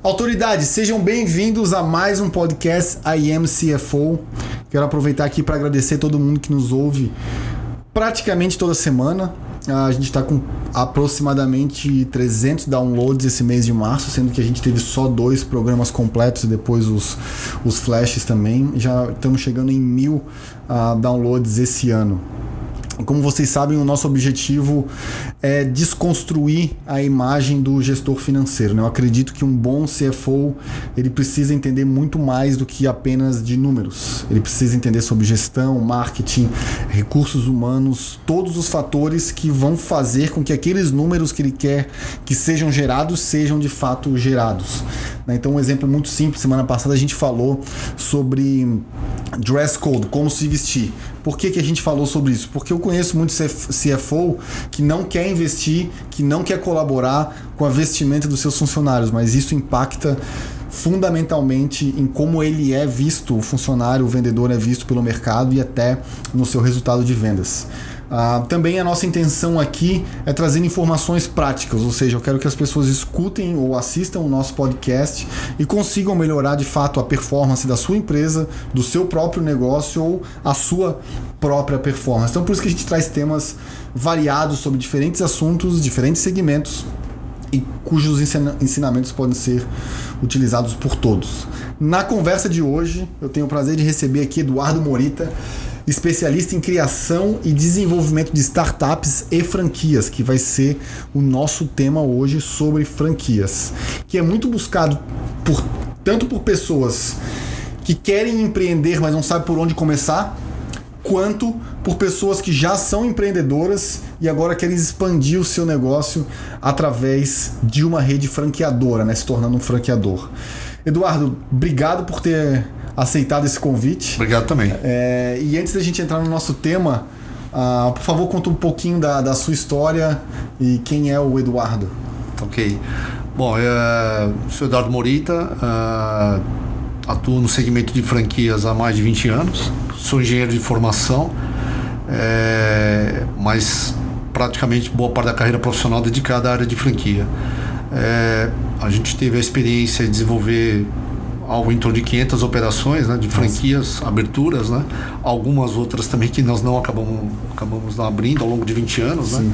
Autoridades, sejam bem-vindos a mais um podcast I Am CFO. Quero aproveitar aqui para agradecer todo mundo que nos ouve praticamente toda semana. A gente está com aproximadamente 300 downloads esse mês de março, sendo que a gente teve só 2 programas completos e depois os flashes também. Já estamos chegando em 1000 downloads esse ano. Como vocês sabem, o nosso objetivo é desconstruir a imagem do gestor financeiro, né? Eu acredito que um bom CFO ele precisa entender muito mais do que apenas de números. Ele precisa entender sobre gestão, marketing, recursos humanos, todos os fatores que vão fazer com que aqueles números que ele quer que sejam gerados, sejam de fato gerados. Então, um exemplo muito simples, semana passada a gente falou sobre dress code, como se vestir. Por que a gente falou sobre isso? Porque eu conheço muito CFO que não quer investir, que não quer colaborar com a vestimenta dos seus funcionários, mas isso impacta fundamentalmente em como ele é visto, o funcionário, o vendedor é visto pelo mercado e até no seu resultado de vendas. Também a nossa intenção aqui é trazer informações práticas, ou seja, eu quero que as pessoas escutem ou assistam o nosso podcast e consigam melhorar de fato a performance da sua empresa, do seu próprio negócio ou a sua própria performance. Então por isso que a gente traz temas variados sobre diferentes assuntos, diferentes segmentos e cujos ensinamentos podem ser utilizados por todos. Na conversa de hoje, eu tenho o prazer de receber aqui Eduardo Morita, especialista em criação e desenvolvimento de startups e franquias, que vai ser o nosso tema hoje sobre franquias, que é muito buscado tanto por pessoas que querem empreender, mas não sabem por onde começar, quanto por pessoas que já são empreendedoras e agora querem expandir o seu negócio através de uma rede franqueadora, né, se tornando um franqueador. Eduardo, obrigado por ter aceitado esse convite. Obrigado também. E antes da gente entrar no nosso tema, por favor, conta um pouquinho da sua história e quem é o Eduardo. Ok. Bom, eu sou Eduardo Morita, atuo no segmento de franquias há mais de 20 anos, sou engenheiro de formação, mas praticamente boa parte da carreira profissional dedicada à área de franquia. A gente teve a experiência de desenvolver algo em torno de 500 operações, né, de franquias, aberturas, né, algumas outras também que nós não acabamos não abrindo ao longo de 20 anos, né,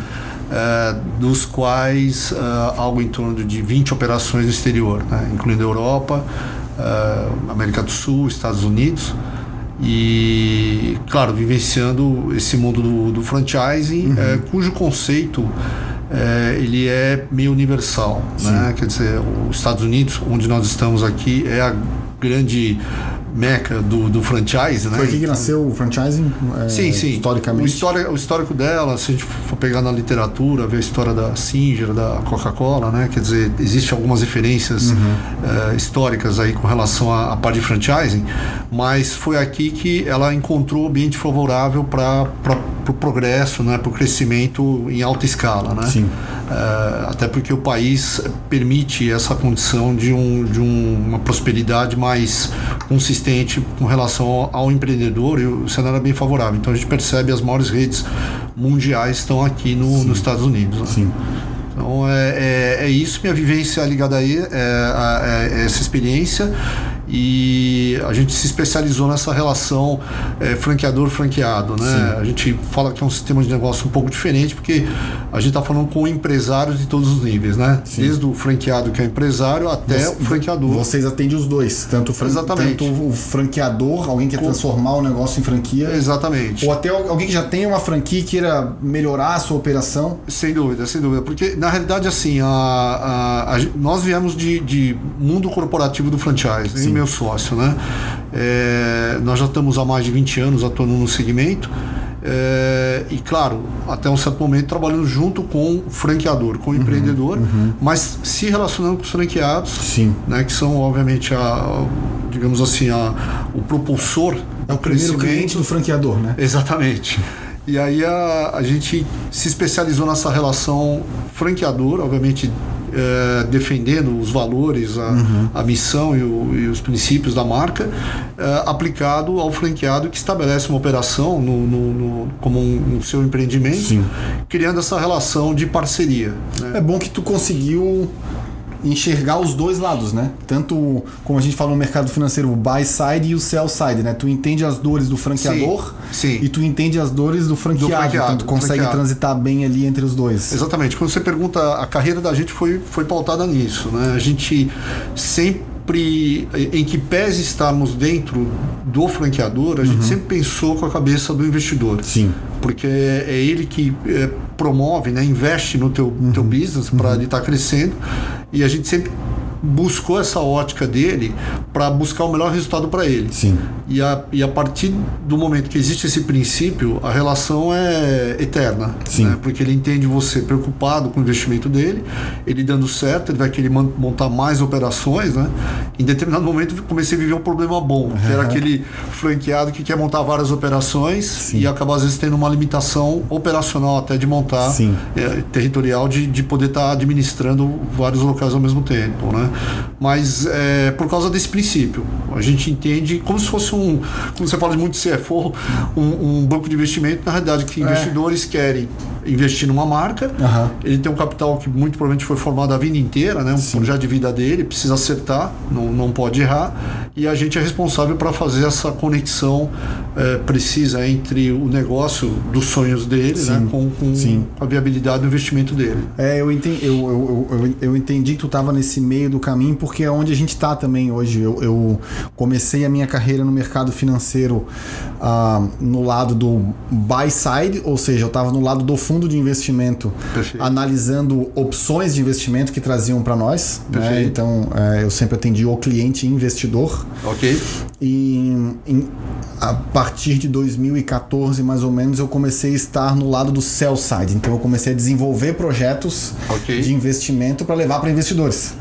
dos quais algo em torno de 20 operações no exterior, né, incluindo Europa, América do Sul, Estados Unidos e, claro, vivenciando esse mundo do franchising, cujo conceito ele é meio universal, né? Quer dizer, os Estados Unidos, onde nós estamos aqui, é a grande meca do franchise, né? Foi aqui que nasceu o franchising? Sim. Historicamente? O histórico dela, se a gente for pegar na literatura, ver a história da Singer, da Coca-Cola, né? Quer dizer, existem algumas referências históricas aí com relação à parte de franchising, mas foi aqui que ela encontrou o ambiente favorável para o progresso, né? Para o crescimento em alta escala, né? Sim. Até porque o país permite essa condição de uma prosperidade mais consistente com relação ao empreendedor, e o cenário é bem favorável. Então a gente percebe as maiores redes mundiais estão aqui nos Estados Unidos, né? Sim. Então é isso, minha vivência ligada aí, essa experiência, e a gente se especializou nessa relação franqueador-franqueado, né? A gente fala que é um sistema de negócio um pouco diferente, porque a gente está falando com empresários de todos os níveis, né? Sim. Desde o franqueado, que é empresário, até o franqueador. Vocês atendem os dois, tanto o franqueador, alguém que quer transformar o negócio em franquia. Exatamente. Ou até alguém que já tem uma franquia e queira melhorar a sua operação. Sem dúvida, porque na realidade assim, nós viemos de mundo corporativo do franchise, meu sócio, né? Nós já estamos há mais de 20 anos atuando no segmento, e claro, até um certo momento trabalhando junto com o franqueador, com o empreendedor, mas se relacionando com os franqueados, né, que são obviamente digamos assim, o propulsor do primeiro cliente do franqueador, né? Exatamente. E aí a gente se especializou nessa relação franqueador, obviamente defendendo os valores, a missão e os princípios da marca, aplicado ao franqueado que estabelece uma operação como um seu empreendimento. Sim. Criando essa relação de parceria, né? É bom que tu conseguiu enxergar os dois lados, né? Tanto, como a gente fala no mercado financeiro, o buy side e o sell side, né? Tu entende as dores do franqueador sim. e tu entende as dores do franqueado. Então tu consegue transitar bem ali entre os dois. Exatamente. Quando você pergunta, a carreira da gente foi pautada nisso, né? A gente sempre, em que pese estarmos dentro do franqueador, a gente sempre pensou com a cabeça do investidor. Sim. Porque é ele que promove, né, investe no teu business para ele estar crescendo, e a gente sempre buscou essa ótica dele para buscar o melhor resultado para ele. Sim. E a partir do momento que existe esse princípio, a relação é eterna. Sim. Né? Porque ele entende você preocupado com o investimento dele, ele dando certo, ele vai querer montar mais operações. Né? Em determinado momento, eu comecei a viver um problema bom, que era aquele franqueado que quer montar várias operações. Sim. E acaba, às vezes, tendo uma limitação operacional até de montar, territorial, de poder estar administrando vários locais ao mesmo tempo. Né? Mas por causa desse princípio, a gente entende como se fosse como você fala de muito CFO, um banco de investimento, na realidade, que investidores querem investir numa marca, ele tem um capital que muito provavelmente foi formado a vida inteira, né? Projeto de vida dele, precisa acertar, não pode errar, e a gente é responsável para fazer essa conexão precisa entre o negócio dos sonhos dele, né? com a viabilidade do investimento dele. Eu entendi que tu estava nesse meio do caminho, porque é onde a gente está também hoje. Eu comecei a minha carreira no mercado financeiro no lado do buy side, ou seja, eu estava no lado do fundo de investimento. Perfeito. Analisando opções de investimento que traziam para nós, né? Então eu sempre atendi o cliente investidor. Ok. E a partir de 2014 mais ou menos eu comecei a estar no lado do sell side. Então eu comecei a desenvolver projetos de investimento para levar para investidores.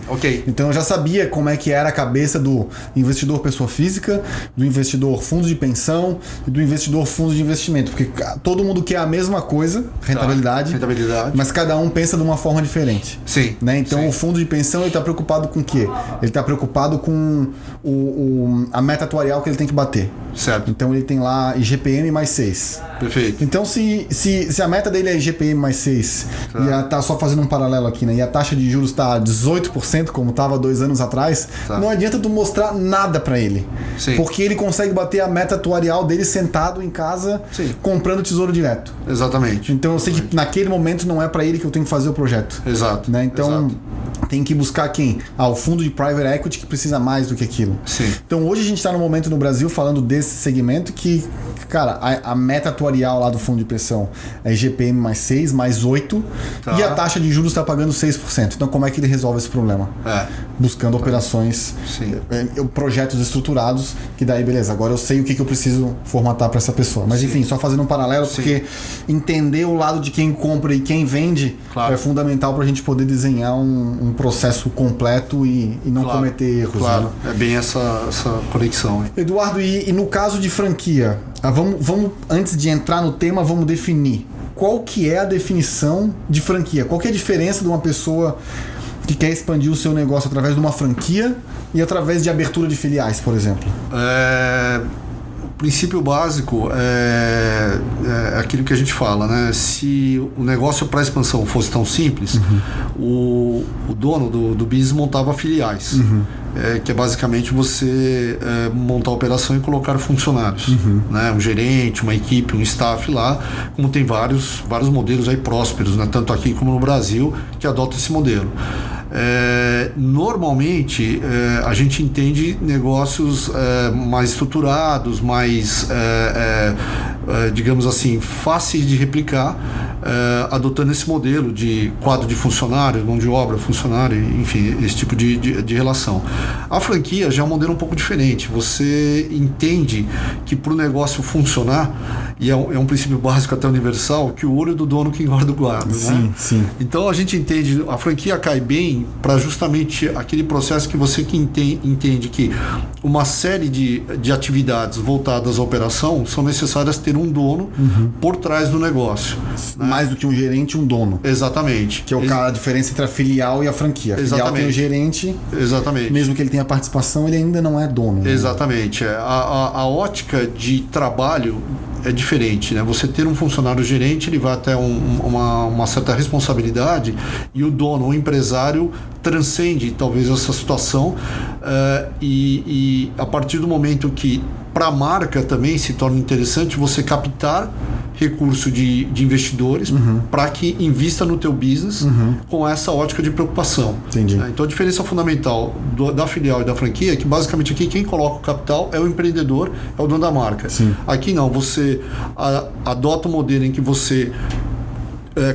Então eu já sabia como é que era a cabeça do investidor pessoa física, do investidor fundo de pensão e do investidor fundo de investimento, porque todo mundo quer a mesma coisa, rentabilidade, mas cada um pensa de uma forma diferente. Sim. Né? Então o fundo de pensão, ele está preocupado com o quê? Ele está preocupado com a meta atuarial que ele tem que bater. Certo. Então ele tem lá IGPM mais 6. Perfeito. Então se a meta dele é IGPM mais 6, e tá só fazendo um paralelo aqui, né? E a taxa de juros está 18%, como estava 2 anos atrás, não adianta tu mostrar nada para ele. Sim. Porque ele consegue bater a meta atuarial dele sentado em casa, comprando tesouro direto. Exatamente. Então eu sei que naquele momento não é para ele que eu tenho que fazer o projeto. Exato. Né? Então tem que buscar quem? O fundo de private equity que precisa mais do que aquilo. Sim. Então hoje a gente está no momento no Brasil falando desse segmento que, cara, a meta atuarial lá do fundo de pensão é IGPM mais 6, mais 8, e a taxa de juros está pagando 6%. Então como é que ele resolve esse problema? Buscando operações, projetos estruturados, que daí beleza, agora eu sei o que eu preciso formatar para essa pessoa. Mas enfim, só fazendo um paralelo, porque entender o lado de quem compra e quem vende é fundamental para a gente poder desenhar um processo completo e não cometer erros. Claro, né? É bem essa conexão. Hein? Eduardo, e no caso de franquia, vamos antes de entrar no tema, vamos definir qual que é a definição de franquia, qual que é a diferença de uma pessoa que quer expandir o seu negócio através de uma franquia e através de abertura de filiais, por exemplo. O princípio básico é aquilo que a gente fala, né? Se o negócio para expansão fosse tão simples, o dono do business montava filiais, que é basicamente você montar a operação e colocar funcionários, né? Um gerente, uma equipe, um staff lá, como tem vários modelos aí prósperos, né? Tanto aqui como no Brasil, que adotam esse modelo. Normalmente a gente entende negócios mais estruturados, mais digamos assim, fáceis de replicar, adotando esse modelo de quadro de funcionário, mão de obra, funcionário, enfim, esse tipo de relação. A franquia já é um modelo um pouco diferente. Você entende que para o negócio funcionar, e é um princípio básico até universal, que o olho do dono que engorda o gado. Sim, sim. Então a gente entende, a franquia cai bem para justamente aquele processo que você entende que uma série de atividades voltadas à operação são necessárias ter um dono por trás do negócio. Né? Mais do que um gerente, um dono. Exatamente. Que é a diferença entre a filial e a franquia. A filial tem o gerente, mesmo que ele tenha participação, ele ainda não é dono. Exatamente. A ótica de trabalho é diferente, né? Você ter um funcionário gerente, ele vai até uma certa responsabilidade, e o dono, o empresário, transcende talvez essa situação, e a partir do momento que para a marca também se torna interessante você captar recurso de investidores para que invista no teu business com essa ótica de preocupação. Entendi. Então a diferença fundamental da filial e da franquia é que basicamente aqui quem coloca o capital é o empreendedor, é o dono da marca. Sim. Aqui não, você adota um modelo em que você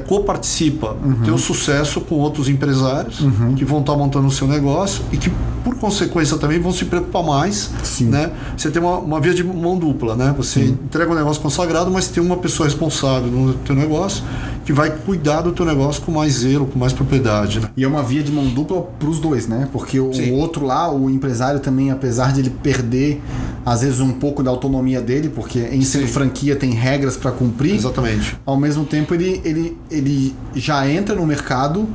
coparticipa do teu sucesso com outros empresários que vão estar montando o seu negócio e que, por consequência, também vão se preocupar mais. Né? Você tem uma via de mão dupla, né? Você entrega um negócio consagrado, mas tem uma pessoa responsável no teu negócio que vai cuidar do teu negócio com mais zelo, com mais propriedade. Né? E é uma via de mão dupla para os dois, né? Porque o outro lá, o empresário também, apesar de ele perder às vezes um pouco da autonomia dele, porque em sendo franquia tem regras para cumprir. Exatamente. Ao mesmo tempo ele já entra no mercado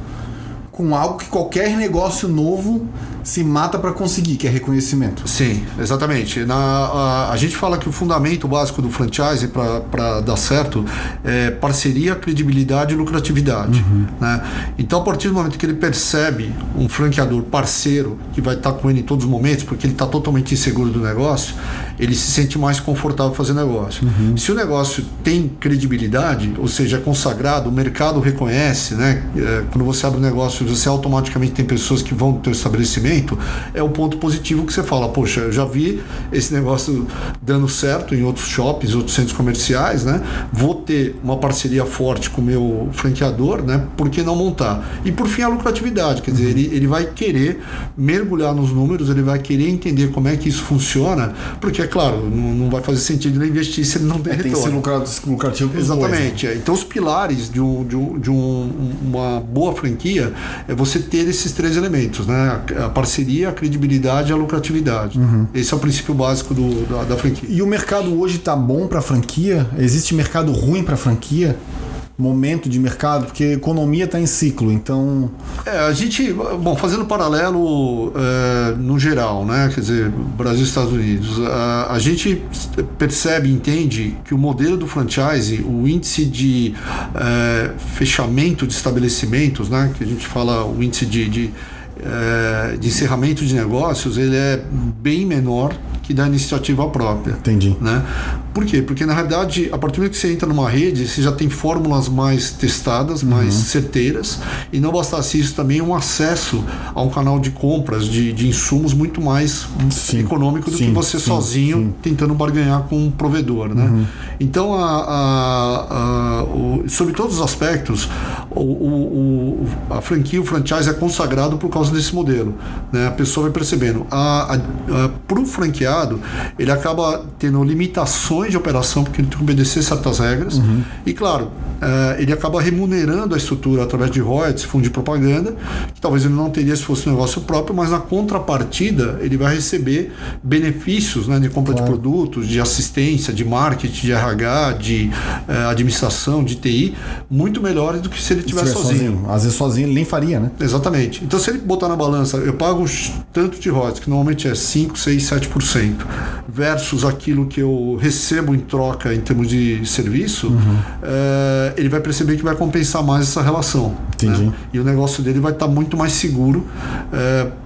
com algo que qualquer negócio novo se mata para conseguir, que é reconhecimento. Sim, exatamente. A gente fala que o fundamento básico do franchise para dar certo é parceria, credibilidade e lucratividade. Né? Então, a partir do momento que ele percebe um franqueador parceiro que vai estar com ele em todos os momentos, porque ele está totalmente inseguro do negócio, ele se sente mais confortável fazer negócio. Se o negócio tem credibilidade, ou seja, é consagrado, o mercado reconhece, né? Quando você abre um negócio, você automaticamente tem pessoas que vão no teu estabelecimento, é o ponto positivo que você fala, poxa, eu já vi esse negócio dando certo em outros shoppings, outros centros comerciais, né? Vou ter uma parceria forte com o meu franqueador, né? Por que não montar? E por fim a lucratividade, quer dizer, ele vai querer mergulhar nos números, ele vai querer entender como é que isso funciona, porque é claro, não vai fazer sentido ele investir se ele não tem retorno. Tem que ser lucrativo para os dois. Exatamente. Então os pilares de uma boa franquia é você ter esses três elementos, né? A parceria, a credibilidade e a lucratividade. Esse é o princípio básico da franquia. E o mercado hoje está bom para franquia? Existe mercado ruim para franquia? Momento de mercado? Porque a economia está em ciclo, então... A gente, fazendo paralelo no geral, né? Quer dizer, Brasil e Estados Unidos, a gente percebe, entende que o modelo do franchise, o índice de fechamento de estabelecimentos, né? Que a gente fala o índice de encerramento de negócios, ele é bem menor que da iniciativa própria. Entendi. Né? Por quê? Porque na realidade, a partir do que você entra numa rede, você já tem fórmulas mais testadas, mais certeiras, e não bastasse isso também, um acesso a um canal de compras de insumos muito mais econômico do que você sozinho tentando barganhar com um provedor. Né? Então, sobre todos os aspectos, a franquia, o franchise é consagrado por causa desse modelo. Né? A pessoa vai percebendo. Para o franqueado, ele acaba tendo limitações de operação, porque ele tem que obedecer certas regras, e claro, ele acaba remunerando a estrutura através de royalties, fundo de propaganda, que talvez ele não teria se fosse um negócio próprio, mas na contrapartida ele vai receber benefícios, né, de compra de produtos, de assistência, de marketing, de RH, de administração, de TI, muito melhores do que se ele tivesse sozinho. Às vezes sozinho ele nem faria, né? Exatamente. Então se ele botar na balança, eu pago tanto de royalties, que normalmente é 5, 6, 7%, versus aquilo que eu recebo em troca em termos de serviço, ele vai perceber que vai compensar mais essa relação. Entendi. Né? E o negócio dele vai estar muito mais seguro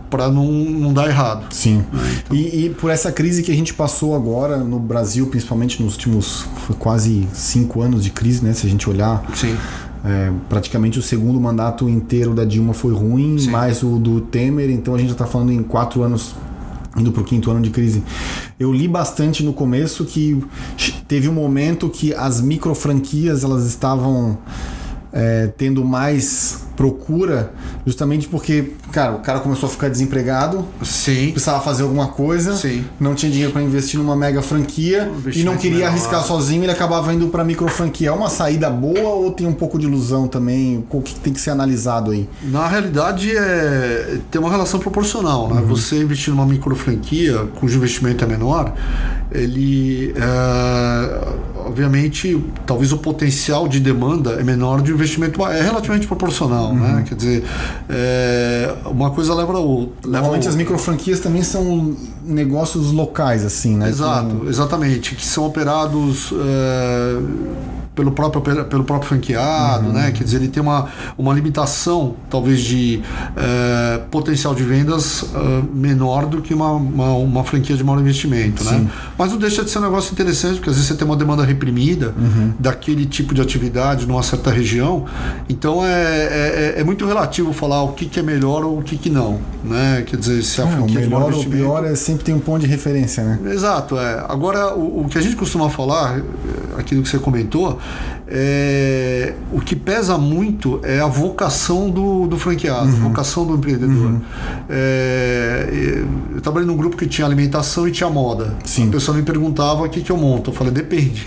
para não dar errado. Sim. Então... E por essa crise que a gente passou agora no Brasil, principalmente nos últimos quase 5 anos de crise, né? Se a gente olhar... Sim. Praticamente o segundo mandato inteiro da Dilma foi ruim, mais o do Temer, então a gente já está falando em 4 anos, indo para o 5º ano de crise. Eu li bastante no começo que teve um momento que as micro franquias elas estavam tendo mais procura, justamente porque, cara, o cara começou a ficar desempregado, precisava fazer alguma coisa, não tinha dinheiro para investir numa mega franquia e não queria arriscar sozinho, ele acabava indo para micro franquia. É uma saída boa ou tem um pouco de ilusão também? O que tem que ser analisado aí? Na realidade, tem uma relação proporcional, né? Você investir numa micro franquia, cujo investimento é menor, ele obviamente, talvez o potencial de demanda é menor de investimento, é relativamente proporcional, né? Quer dizer, uma coisa leva a outra. Normalmente as microfranquias também são negócios locais, assim, né? Exato, exatamente, que são operados pelo próprio franqueado, né? Quer dizer, ele tem uma limitação, talvez, de potencial de vendas menor do que uma franquia de maior investimento, né? Mas não deixa de ser um negócio interessante, porque às vezes você tem uma demanda reprimida daquele tipo de atividade numa certa região, então é muito relativo falar o que é melhor ou o que não, né? Quer dizer, se a franquia o de maior melhor ou o investimento... pior sempre tem um ponto de referência, né? Exato, Agora, o que a gente costuma falar, aquilo que você comentou, o que pesa muito é a vocação do franqueado, a vocação do empreendedor. Eu trabalhei num grupo que tinha alimentação e tinha moda. Sim. A pessoa me perguntava o que eu monto. Eu falei, depende.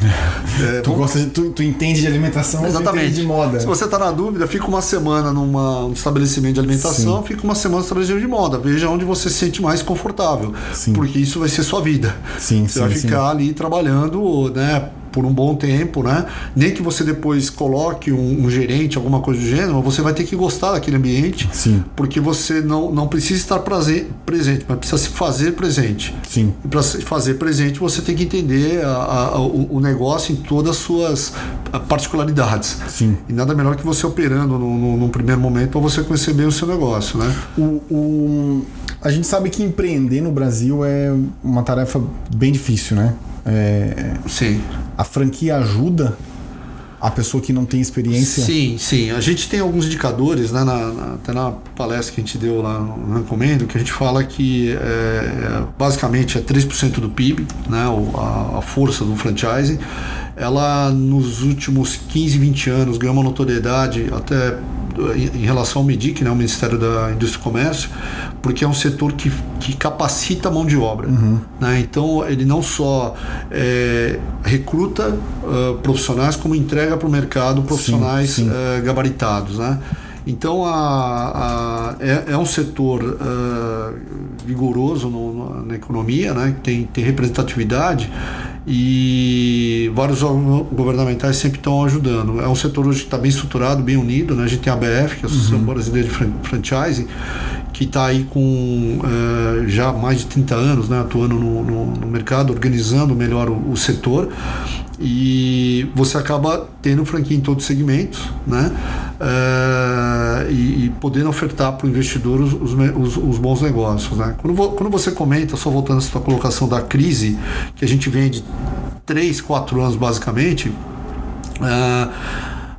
Tu entende de alimentação, exatamente. Tu entende de moda. Se você está na dúvida, fica uma semana num estabelecimento de alimentação, fica uma semana no estabelecimento de moda. Veja onde você se sente mais confortável. Porque isso vai ser sua vida. Você vai ficar ali trabalhando, né, por um bom tempo, né? Nem que você depois coloque um gerente, alguma coisa do gênero, você vai ter que gostar daquele ambiente, porque você não precisa estar presente, mas precisa se fazer presente. E para se fazer presente, você tem que entender o negócio em todas as suas particularidades. E nada melhor que você operando num primeiro momento para você conhecer bem o seu negócio, né? A gente sabe que empreender no Brasil é uma tarefa bem difícil, né? Sim. A franquia ajuda a pessoa que não tem experiência? Sim. A gente tem alguns indicadores, né, até na palestra que a gente deu lá no Recomendo, que a gente fala que basicamente é 3% do PIB, né, a força do franchising. Ela, nos últimos 15, 20 anos, ganhou uma notoriedade até em relação ao MEDIC, né, o Ministério da Indústria e Comércio, porque é um setor que capacita a mão de obra. Né? Então, ele não só recruta profissionais, como entrega para o mercado profissionais gabaritados. Né? Então, é um setor vigoroso na economia, né? Tem representatividade, e vários órgãos governamentais sempre estão ajudando. É um setor hoje que está bem estruturado, bem unido, né? A gente tem a ABF, que é a Associação Brasileira de Franchising, que está aí com já mais de 30 anos, né, atuando no mercado, organizando melhor o setor, e você acaba tendo franquia em todos os segmentos, né, e podendo ofertar para o investidor os bons negócios. Né. Quando você comenta, só voltando à sua colocação da crise, que a gente vem de 3, 4 anos basicamente,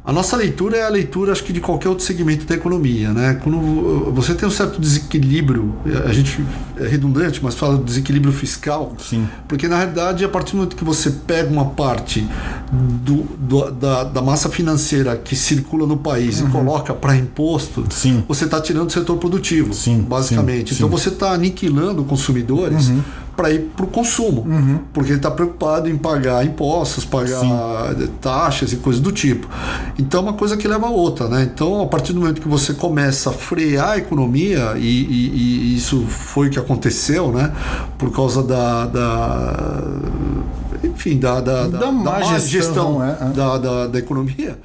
a nossa leitura é a leitura, acho que, de qualquer outro segmento da economia, né? Quando você tem um certo desequilíbrio, a gente é redundante, mas fala do desequilíbrio fiscal, porque na realidade, a partir do momento que você pega uma parte da massa financeira que circula no país e coloca para imposto, você está tirando do setor produtivo, basicamente. Então você está aniquilando consumidores para ir para o consumo, porque ele está preocupado em pagar impostos, pagar taxas e coisas do tipo. Então, uma coisa que leva a outra, né? Então, a partir do momento que você começa a frear a economia, e isso foi o que aconteceu, né? Por causa da má gestão da economia,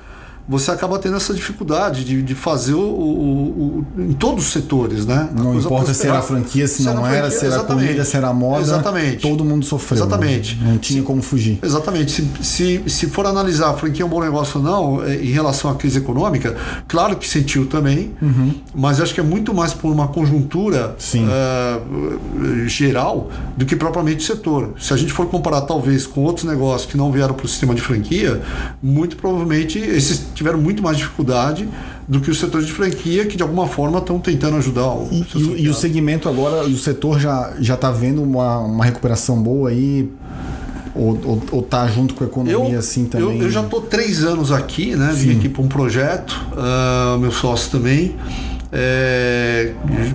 você acaba tendo essa dificuldade de fazer em todos os setores, né? Não importa se era a franquia, se não era, se era a comida, se era a moda, todo mundo sofreu. Exatamente. Não tinha como fugir. Exatamente. Se for analisar a franquia é um bom negócio ou não, em relação à crise econômica, claro que sentiu também, mas acho que é muito mais por uma conjuntura geral do que propriamente o setor. Se a gente for comparar, talvez, com outros negócios que não vieram para o sistema de franquia, muito provavelmente esses tiveram muito mais dificuldade do que os setores de franquia, que de alguma forma estão tentando ajudar e o segmento agora, o setor já está vendo uma recuperação boa aí, ou tá junto com a economia assim também? Eu já estou 3 anos aqui, né? Vim aqui para um projeto, meu sócio também.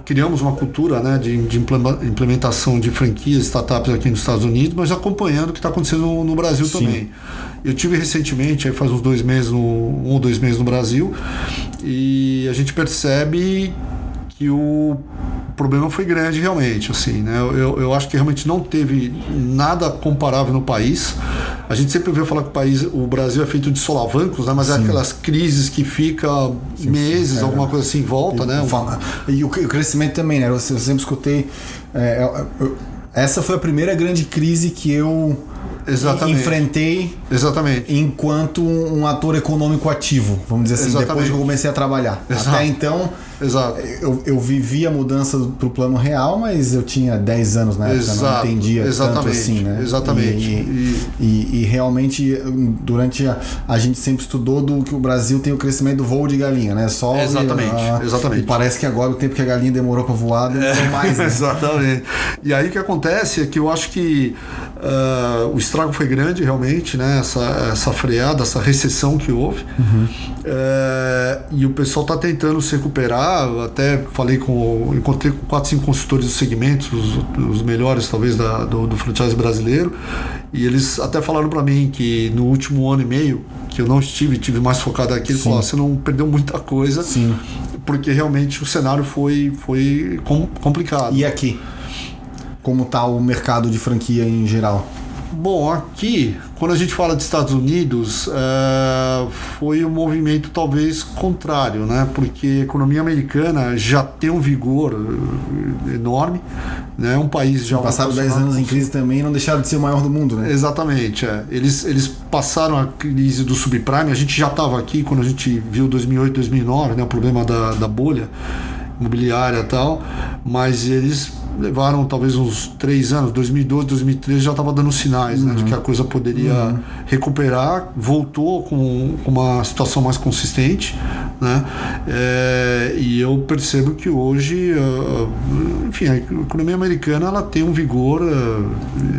Criamos uma cultura, né, de implementação de franquias, startups aqui nos Estados Unidos, mas acompanhando o que está acontecendo no Brasil também. Eu tive recentemente, aí faz uns 2 meses, 1 ou 2 meses no Brasil, e a gente percebe que o problema foi grande realmente, assim, né? Eu acho que realmente não teve nada comparável no país. A gente sempre ouviu falar que o Brasil é feito de solavancos, né? Mas é aquelas crises que fica meses, alguma coisa assim, em volta, né? E o crescimento também, né? Eu sempre escutei... essa foi a primeira grande crise que eu enfrentei enquanto um ator econômico ativo, vamos dizer assim, depois que eu comecei a trabalhar. Até então, eu vivi a mudança para o plano real, mas eu tinha 10 anos na época, não entendia tanto assim, né? E realmente, durante a gente sempre estudou que o Brasil tem o crescimento do voo de galinha, né? Exatamente. E parece que agora o tempo que a galinha demorou para voar demorou mais, né? Exatamente. E aí o que acontece é que eu acho que o estrago foi grande realmente, né? Essa freada, essa recessão que houve. E o pessoal está tentando se recuperar. Até encontrei com 4, 5 consultores do segmento, os melhores talvez do franchise brasileiro, e eles até falaram para mim que no último ano e meio que eu não tive mais focado aqui, eles falaram, você não perdeu muita coisa. Sim. Porque realmente o cenário foi complicado. E aqui? Como está o mercado de franquia em geral? Bom, aqui, quando a gente fala de Estados Unidos, foi um movimento talvez contrário, né? Porque a economia americana já tem um vigor enorme, né? Um país já... Passaram 10 anos em crise também e não deixaram de ser o maior do mundo, né? Exatamente, Eles passaram a crise do subprime, a gente já estava aqui quando a gente viu 2008, 2009, né? O problema da bolha imobiliária e tal, mas eles levaram talvez uns 3 anos, 2012, 2013 já estava dando sinais, né, de que a coisa poderia recuperar, voltou com uma situação mais consistente, né, e eu percebo que hoje, enfim, a economia americana ela tem um vigor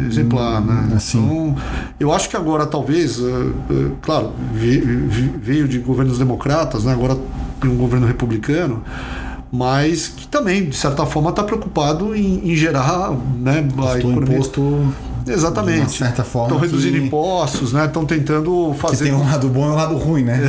exemplar, né, assim. Então eu acho que agora talvez, claro, veio de governos democratas, né, agora tem um governo republicano, mas que também, de certa forma, está preocupado em gerar, né, a economia. Imposto. Exatamente. De certa forma. Estão reduzindo impostos, né? Estão tentando fazer. Que tem um lado bom e um lado ruim, né?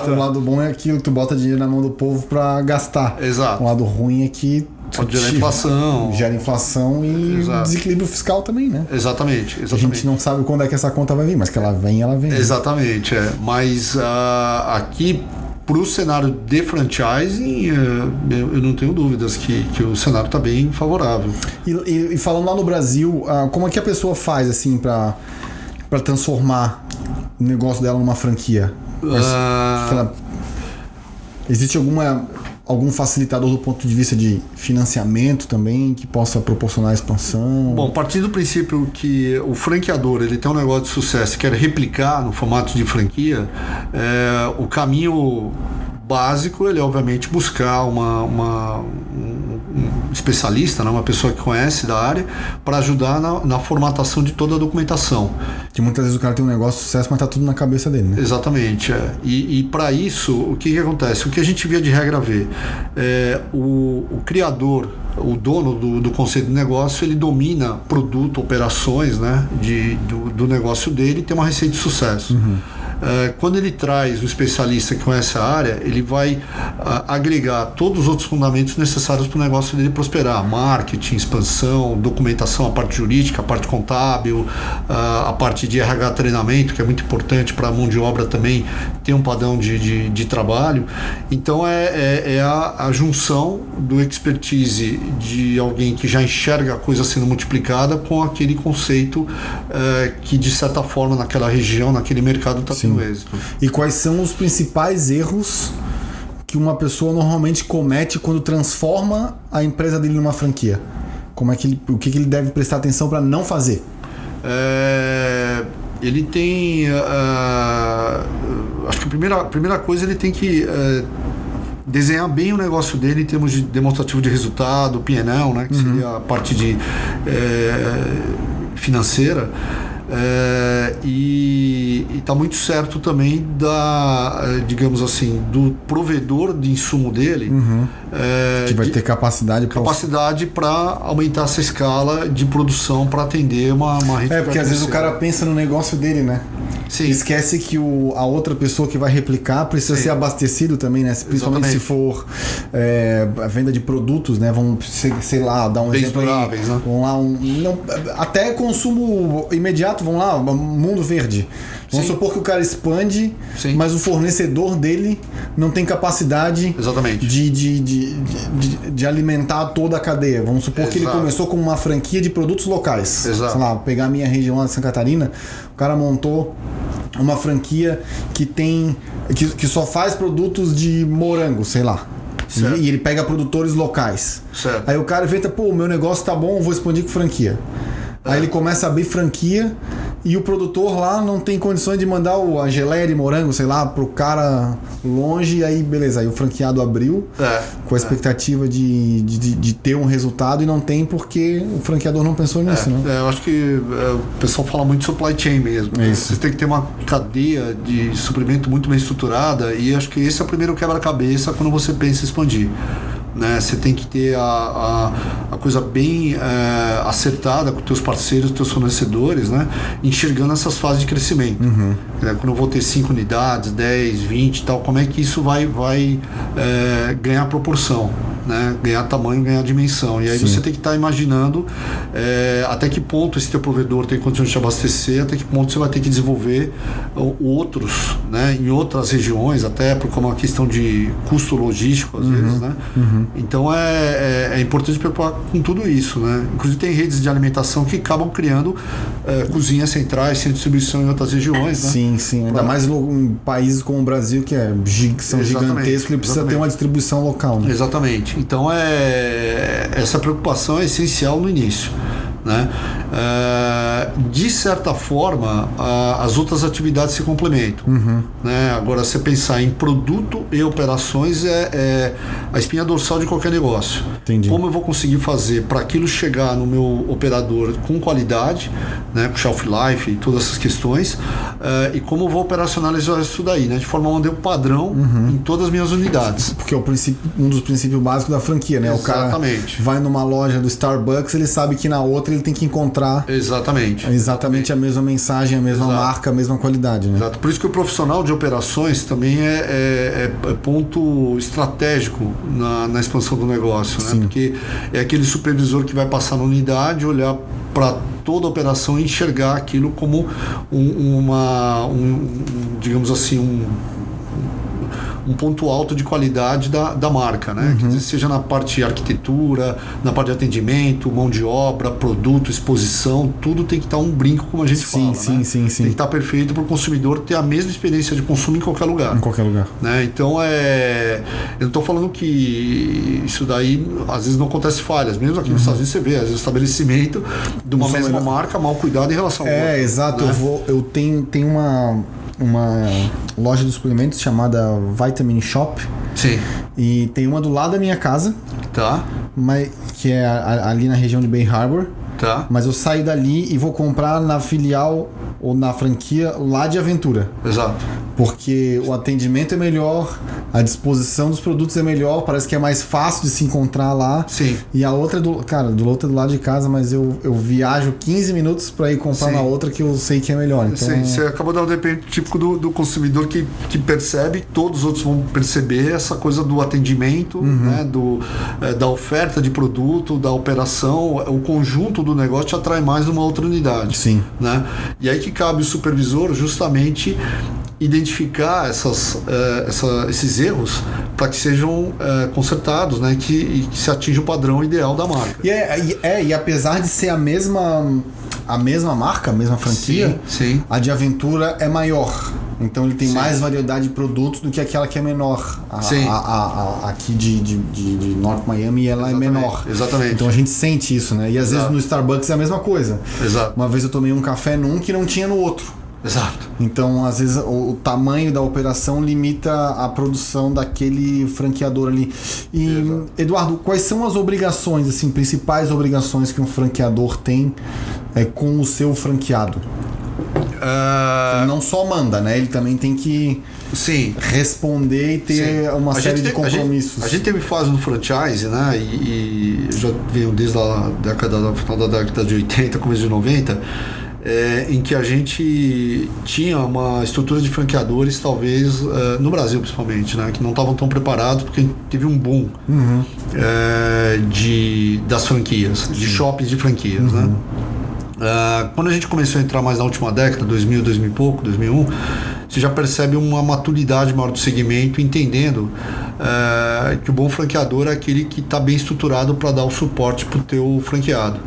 O lado bom é que tu bota dinheiro na mão do povo para gastar. Exato. O lado ruim é que pode gerar inflação. Gera inflação e desequilíbrio fiscal também, né? Exatamente. A gente não sabe quando é que essa conta vai vir, mas que ela vem, ela vem. Exatamente, Mas aqui, para o cenário de franchising, eu não tenho dúvidas que o cenário está bem favorável. E falando lá no Brasil, como é que a pessoa faz assim para transformar o negócio dela numa franquia? Existe algum facilitador do ponto de vista de financiamento também que possa proporcionar expansão? Bom, partindo do princípio que o franqueador ele tem um negócio de sucesso e quer replicar no formato de franquia, o caminho básico ele é obviamente buscar um especialista, né, uma pessoa que conhece da área para ajudar na formatação de toda a documentação. Que muitas vezes o cara tem um negócio de sucesso, mas está tudo na cabeça dele, né? Exatamente. E para isso, o que acontece? O que a gente via de regra ver, o criador, o dono do conceito de negócio, ele domina produto, operações, né, do negócio dele e tem uma receita de sucesso. Quando ele traz um especialista que conhece a área, ele vai agregar todos os outros fundamentos necessários para o negócio dele prosperar: marketing, expansão, documentação, a parte jurídica, a parte contábil, a parte de RH, treinamento, que é muito importante para a mão de obra também ter um padrão de trabalho. Então é a junção do expertise de alguém que já enxerga a coisa sendo multiplicada com aquele conceito que de certa forma naquela região, naquele mercado está tendo êxito. E quais são os principais erros que uma pessoa normalmente comete quando transforma a empresa dele numa franquia? O que ele deve prestar atenção para não fazer? Ele tem acho que a primeira coisa, ele tem que desenhar bem o negócio dele em termos de demonstrativo de resultado, P&L, né, que seria a parte de financeira. E está muito certo também digamos assim, do provedor de insumo dele, que vai ter capacidade para aumentar essa escala de produção para atender uma rede. Porque às vezes o cara pensa no negócio dele, né? Sim. Esquece que a outra pessoa que vai replicar precisa ser abastecido também, né? Principalmente se for a venda de produtos, né? Vamos, sei lá, dar um exemplo aí. Né? Vamos lá, até consumo imediato, vamos lá, mundo verde. Vamos supor que o cara expande, mas o fornecedor dele não tem capacidade de alimentar toda a cadeia. Vamos supor que ele começou com uma franquia de produtos locais. Sei lá, pegar a minha região lá de Santa Catarina, o cara montou uma franquia que só faz produtos de morango, sei lá. E ele pega produtores locais. Aí o cara inventa, o meu negócio tá bom, eu vou expandir com franquia. Aí ele começa a abrir franquia e o produtor lá não tem condições de mandar a geleia de morango, sei lá, pro cara longe, e aí beleza, aí o franqueado abriu com a expectativa de ter um resultado e não tem porque o franqueador não pensou nisso, né? Eu acho que o pessoal fala muito de supply chain mesmo. Você tem que ter uma cadeia de suprimento muito bem estruturada e acho que esse é o primeiro quebra-cabeça quando você pensa em expandir. Né? Você tem que ter a coisa bem acertada com os teus parceiros, os teus fornecedores, né? Enxergando essas fases de crescimento. Quando eu vou ter 5 unidades, 10, 20 e tal, como é que isso vai ganhar proporção, né? Ganhar tamanho, ganhar dimensão. E aí você tem que estar imaginando até que ponto esse teu provedor tem condições de te abastecer, até que ponto você vai ter que desenvolver outros, né? Em outras regiões, até por uma questão de custo logístico, às vezes, né? Então é importante preocupar com tudo isso, né? Inclusive tem redes de alimentação que acabam criando cozinhas centrais, sem distribuição em outras regiões, né? Sim. Ainda mais em países como o Brasil, que são gigantescos, ele precisa ter uma distribuição local, né? Exatamente. Então essa preocupação é essencial no início, né? De certa forma as outras atividades se complementam, né? Agora, você pensar em produto e operações é a espinha dorsal de qualquer negócio. Entendi. Como eu vou conseguir fazer para aquilo chegar no meu operador com qualidade, né? Com shelf life e todas essas questões, e como eu vou operacionalizar isso daí, né? De forma a manter o padrão em todas as minhas unidades. Porque é um dos princípios básicos da franquia, né? Exatamente. O cara vai numa loja do Starbucks, ele sabe que na outra ele tem que encontrar exatamente a mesma mensagem, a mesma marca, a mesma qualidade, né? Exato. Por isso que o profissional de operações também é ponto estratégico na expansão do negócio, né? Porque é aquele supervisor que vai passar na unidade, olhar para toda a operação e enxergar aquilo como digamos assim, um ponto alto de qualidade da marca, né? Quer dizer, seja na parte de arquitetura, na parte de atendimento, mão de obra, produto, exposição, tudo tem que estar um brinco, como a gente fala, né? Tem que estar perfeito para o consumidor ter a mesma experiência de consumo em qualquer lugar. Né? Então, eu não estou falando que isso daí, às vezes não acontece falhas. Mesmo aqui nos Estados Unidos você vê, às vezes, estabelecimento de uma mesma marca, mal cuidado em relação ao outro. Exato. Né? Eu tenho uma loja de suplementos chamada Vitamin Shop. Sim. E tem uma do lado da minha casa. Tá. Que é ali na região de Bay Harbor. Tá. Mas eu saio dali e vou comprar na filial ou na franquia lá de Aventura. Exato. Porque o atendimento é melhor, a disposição dos produtos é melhor, parece que é mais fácil de se encontrar lá. Sim. E a outra do outra é do lado de casa, mas eu viajo 15 minutos para ir comprar na outra que eu sei que é melhor. Então, você acabou de dar um depende típico do consumidor que percebe, todos os outros vão perceber essa coisa do atendimento, né, da oferta de produto, da operação, o conjunto do negócio te atrai mais numa outra unidade. Sim. Né? E aí que cabe o supervisor justamente identificar esses erros para que sejam consertados, né? Que se atinja o padrão ideal da marca. E apesar de ser a mesma marca, a mesma franquia, sim. A de Aventura é maior. Então ele tem mais variedade de produtos do que aquela que é menor. Aqui de North Miami ela é menor. Exatamente. Então a gente sente isso, né? E às vezes no Starbucks é a mesma coisa. Exato. Uma vez eu tomei um café num que não tinha no outro. Exato. Então, às vezes, o tamanho da operação limita a produção daquele franqueador ali. E, Eduardo, quais são as obrigações, assim, principais obrigações que um franqueador tem com o seu franqueado? Ele não só manda, né? Ele também tem que responder e ter uma série de compromissos. A gente teve fase no franchise, né? E eu já venho desde a final da década de 80, começo de 90. em que a gente tinha uma estrutura de franqueadores, talvez, no Brasil principalmente, né, que não estavam tão preparados, porque a gente teve um boom das franquias, de shoppings de franquias, né? Quando a gente começou a entrar mais na última década, 2000 e pouco, 2001, você já percebe uma maturidade maior do segmento, entendendo que o bom franqueador é aquele que está bem estruturado para dar o suporte para o teu franqueado.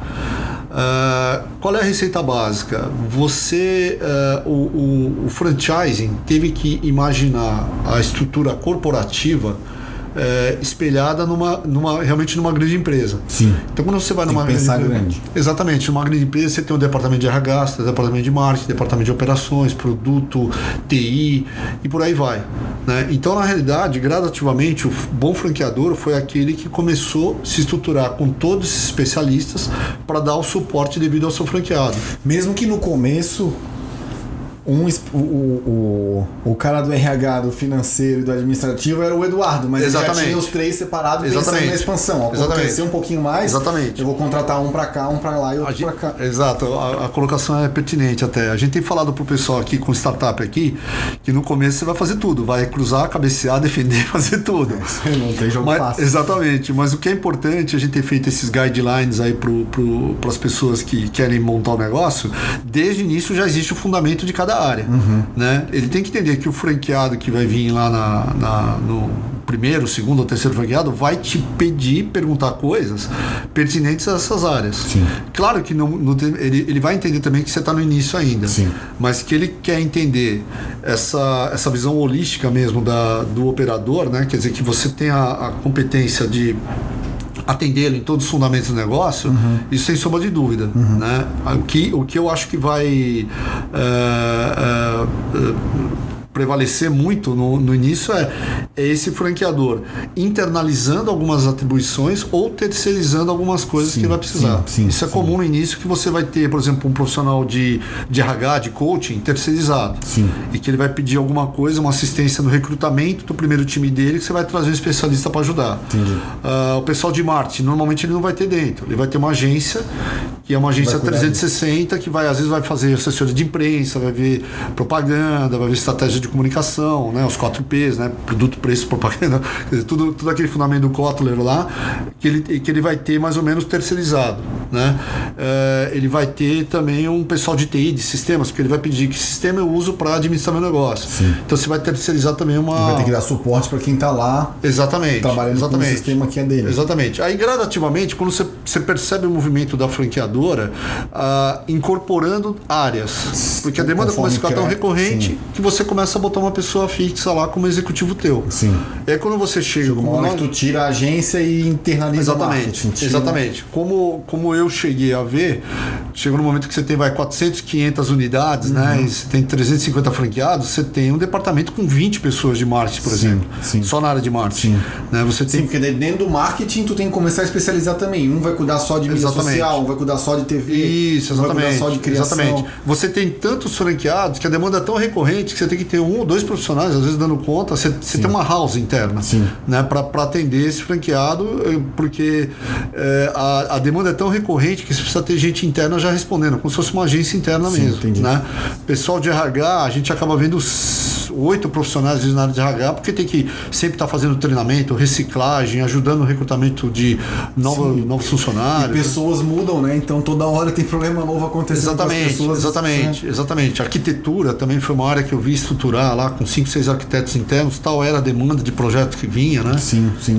Qual é a receita básica? O franchising teve que imaginar a estrutura corporativa espelhada realmente numa grande empresa. Sim. Então, quando você vai tem numa que pensar grande. Exatamente, numa grande empresa você tem um departamento de RH, você tem um departamento de marketing, departamento de operações, produto, TI e por aí vai, né? Então, na realidade, gradativamente, o bom franqueador foi aquele que começou a se estruturar com todos esses especialistas para dar o suporte devido ao seu franqueado. Mesmo que no começo o cara do RH, do financeiro e do administrativo era o Eduardo, mas ele já tinha os 3 separados pensando na expansão. Quando crescer um pouquinho mais, eu vou contratar um para cá, um para lá e outro para cá. Exato, a colocação é pertinente até. A gente tem falado pro pessoal aqui com startup aqui, que no começo você vai fazer tudo, vai cruzar, cabecear, defender, fazer tudo. Não tem jogo fácil. Exatamente, mas o que é importante, a gente ter feito esses guidelines aí para as pessoas que querem montar o negócio, desde o início já existe o fundamento de cada área, né? Ele tem que entender que o franqueado que vai vir lá no primeiro, segundo ou terceiro franqueado vai te perguntar coisas pertinentes a essas áreas. Sim. Claro que ele vai entender também que você está no início ainda. Sim. Mas que ele quer entender essa visão holística mesmo do operador, né? Quer dizer, que você tem a competência de atendê-lo em todos os fundamentos do negócio, isso sem sombra de dúvida, né? O que eu acho que vai prevalecer muito no início é esse franqueador internalizando algumas atribuições ou terceirizando algumas coisas que ele vai precisar. Isso é comum no início, que você vai ter, por exemplo, um profissional de RH, de coaching, terceirizado. E que ele vai pedir alguma coisa, uma assistência no recrutamento do primeiro time dele, que você vai trazer um especialista para ajudar. O pessoal de marketing, normalmente ele não vai ter dentro. Ele vai ter uma agência, que é uma agência 360, que às vezes vai fazer assessoria de imprensa, vai ver propaganda, vai ver estratégia de comunicação, né, os 4 P's, né, produto, preço, propaganda, tudo aquele fundamento do Kotler lá, que ele vai ter mais ou menos terceirizado, né? Ele vai ter também um pessoal de TI, de sistemas, porque ele vai pedir que sistema eu uso para administrar meu negócio. Então você vai terceirizar também Ele vai ter que dar suporte para quem está lá trabalhando com o sistema que é dele. Exatamente. Aí, gradativamente, quando você percebe o movimento da franqueadora, incorporando áreas, porque a demanda começa a ficar tão recorrente que você começa a botar uma pessoa fixa lá como executivo teu. E aí, quando você chega uma hora que tu tira a agência e internaliza o marketing. Exatamente. Como eu cheguei a ver, chega no momento que você tem 400, 500 unidades, né, e você tem 350 franqueados, você tem um departamento com 20 pessoas de marketing, por exemplo. Só na área de marketing. Né, você tem... porque dentro do marketing tu tem que começar a especializar também. Um vai cuidar só de mídia social, um vai cuidar só de TV, Isso, exatamente. Um vai cuidar só de criação. Exatamente. Você tem tantos franqueados que a demanda é tão recorrente que você tem que ter 1 ou 2 profissionais, às vezes dando conta, você tem uma house interna, né, para atender esse franqueado, porque a demanda é tão recorrente que você precisa ter gente interna já respondendo, como se fosse uma agência interna mesmo. Né? Pessoal de RH, a gente acaba vendo 8 profissionais na área de RH, porque tem que sempre estar fazendo treinamento, reciclagem, ajudando no recrutamento de novos funcionários. E pessoas mudam, né? Então toda hora tem problema novo acontecendo com as pessoas. Exatamente. A arquitetura também foi uma área que eu vi estruturar lá com 5, 6 arquitetos internos, tal era a demanda de projetos que vinha, né?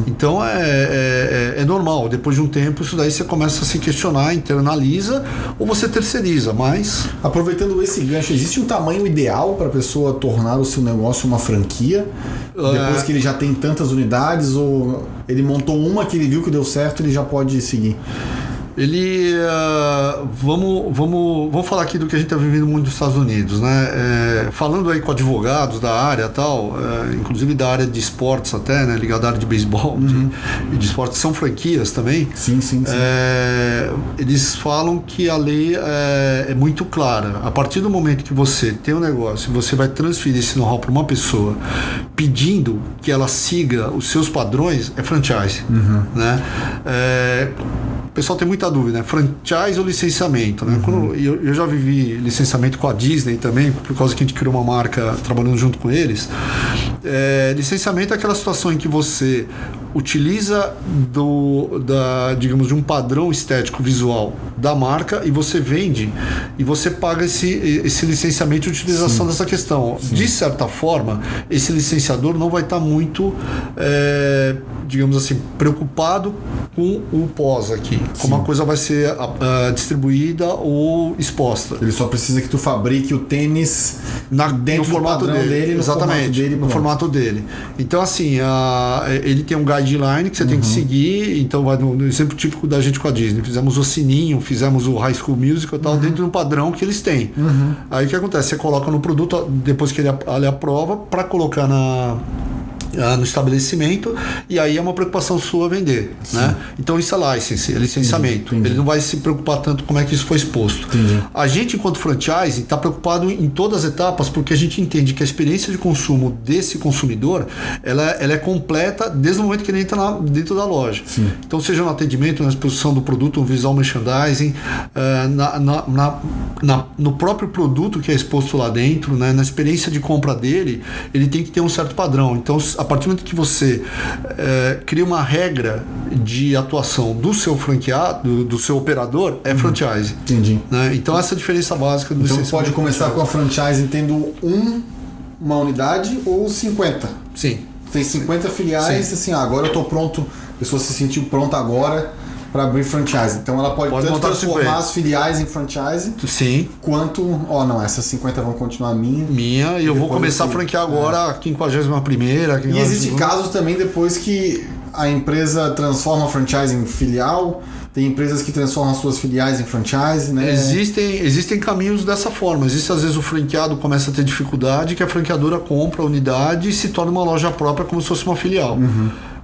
Então é normal. Depois de um tempo, isso daí você começa a se questionar, internaliza ou você terceiriza, mas... Aproveitando esse gancho, existe um tamanho ideal para a pessoa tornar o seu negócio uma franquia? Depois que ele já tem tantas unidades, ou ele montou uma que ele viu que deu certo, ele já pode seguir? Vamos falar aqui do que a gente está vivendo muito nos Estados Unidos, né? Falando aí com advogados da área tal, inclusive da área de esportes até, né? Ligado à área de beisebol e de esportes, são franquias também. Sim. Eles falam que a lei é muito clara. A partir do momento que você tem um negócio, você vai transferir esse know-how para uma pessoa pedindo que ela siga os seus padrões, é franchise, né? o pessoal tem muita dúvida, né? Franchise ou licenciamento, né? Quando eu já vivi licenciamento com a Disney também, por causa que a gente criou uma marca trabalhando junto com eles. Licenciamento é aquela situação em que você utiliza digamos, de um padrão estético visual da marca e você vende e você paga esse licenciamento de utilização dessa questão. Sim. De certa forma, esse licenciador não vai estar muito, digamos assim, preocupado com o pós aqui, como a coisa vai ser distribuída ou exposta. Ele só precisa que tu fabrique o tênis dentro do formato dele, exatamente, no formato dele. Então, assim, ele tem um guideline que você tem que seguir. Então, vai no exemplo típico da gente com a Disney. Fizemos o Sininho, fizemos o High School Musical e tal, dentro do padrão que eles têm. Aí o que acontece? Você coloca no produto, depois que ele aprova, para colocar no estabelecimento, e aí é uma preocupação sua vender, né? Então isso é license, é licenciamento. Entendi. Ele não vai se preocupar tanto como é que isso foi exposto. Entendi. A gente, enquanto franchise, está preocupado em todas as etapas, porque a gente entende que a experiência de consumo desse consumidor, ela é completa desde o momento que ele entra dentro da loja. Sim. Então, seja no atendimento, na exposição do produto, no visual merchandising, no próprio produto que é exposto lá dentro, né? Na experiência de compra dele, ele tem que ter um certo padrão. Então, a partir do momento que você cria uma regra de atuação do seu franqueado, do seu operador, é franchise. Entendi. Né? Então essa é a diferença básica do licenciamento. Então pode começar com a franchise tendo uma unidade ou 50. Sim. Tem 50 filiais. Sim. Assim, agora eu estou pronto, a pessoa se sentiu pronta agora para abrir franchise. Então ela pode tanto transformar as filiais em franchise. Sim. Quanto, essas 50 vão continuar minha e eu vou começar a franquear agora a 51ª. E existem casos também depois que a empresa transforma a franchise em filial. Tem empresas que transformam as suas filiais em franchise, né? Existem caminhos dessa forma. Existe, às vezes, o franqueado começa a ter dificuldade, que a franqueadora compra a unidade e se torna uma loja própria como se fosse uma filial.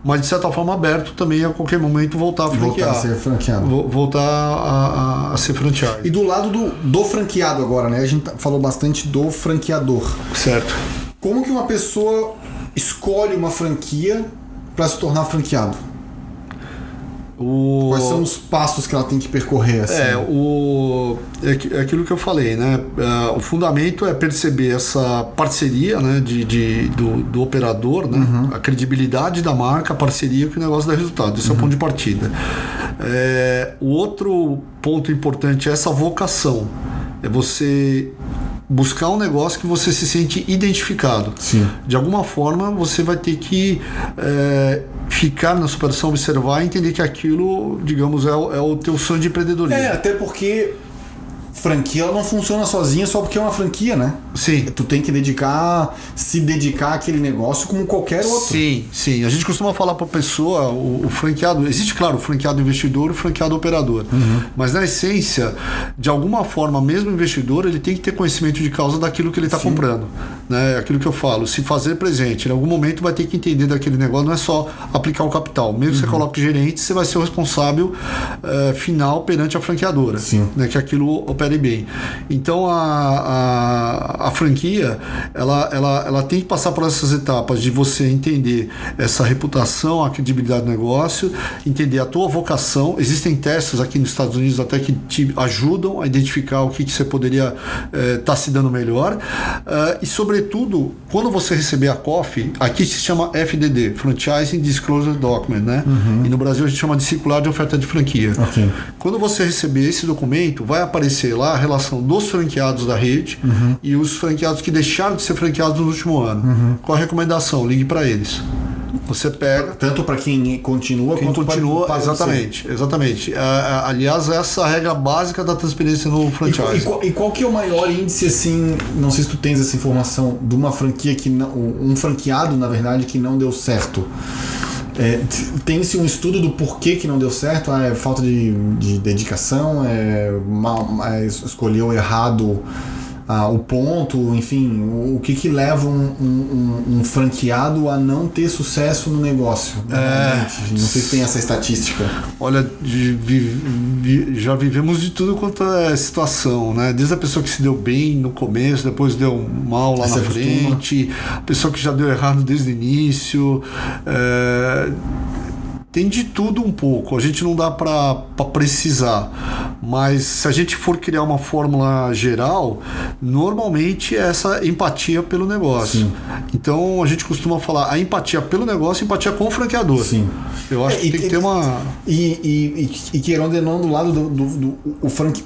Mas de certa forma aberto também a qualquer momento voltar a franquear. Voltar a ser franqueado. Voltar a ser franchise. E do lado do franqueado agora, né? A gente falou bastante do franqueador. Certo. Como que uma pessoa escolhe uma franquia para se tornar franqueado? Quais são os passos que ela tem que percorrer? Assim? É aquilo que eu falei, né? O fundamento é perceber essa parceria, né? do operador, né? A credibilidade da marca, a parceria que o negócio dá resultado. Esse é o ponto de partida. O outro ponto importante é essa vocação. É você buscar um negócio que você se sente identificado. Sim. De alguma forma, você vai ter que ficar na sua operação, observar e entender que aquilo, digamos, é o teu sonho de empreendedorismo. Até porque franquia ela não funciona sozinha só porque é uma franquia, né? Sim. Tu tem que se dedicar àquele negócio como qualquer outro. Sim. A gente costuma falar para a pessoa, o franqueado, existe, claro, o franqueado investidor e o franqueado operador. Mas na essência, de alguma forma, mesmo o investidor, ele tem que ter conhecimento de causa daquilo que ele está comprando. Né? Aquilo que eu falo, se fazer presente, em algum momento vai ter que entender daquele negócio, não é só aplicar o capital. Mesmo que você coloque gerente, você vai ser o responsável final perante a franqueadora. Né? Que aquilo opere bem. Então a franquia ela tem que passar por essas etapas de você entender essa reputação, a credibilidade do negócio, entender a tua vocação. Existem testes aqui nos Estados Unidos até que te ajudam a identificar o que você poderia estar se dando melhor, e sobretudo quando você receber a COF, aqui se chama FDD, Franchising Disclosure Document, né? E no Brasil a gente chama de circular de oferta de franquia. Quando você receber esse documento, vai aparecer lá a relação dos franqueados da rede e os franqueados que deixaram de ser franqueados no último ano. Qual a recomendação? Ligue para eles. Você pega... Tanto para quem continua quanto para Exatamente. Aliás, essa é a regra básica da transparência no franchise. E qual que é o maior índice, assim, não sei se tu tens essa informação, de uma franquia que um franqueado, na verdade, que não deu certo? Tem-se um estudo do porquê que não deu certo? É falta de dedicação? Escolheu errado o ponto? Enfim, o que leva um franqueado a não ter sucesso no negócio? Não sei se tem essa estatística. Olha, já vivemos de tudo quanto é situação, né? Desde a pessoa que se deu bem no começo, depois deu mal lá na frente, a pessoa que já deu errado desde o início. tem de tudo um pouco. A gente não dá para precisar, mas se a gente for criar uma fórmula geral, normalmente é essa empatia pelo negócio. Sim. Então a gente costuma falar a empatia pelo negócio, empatia com o franqueador. Sim. Eu acho que tem que ter uma... E querendo ou não, do lado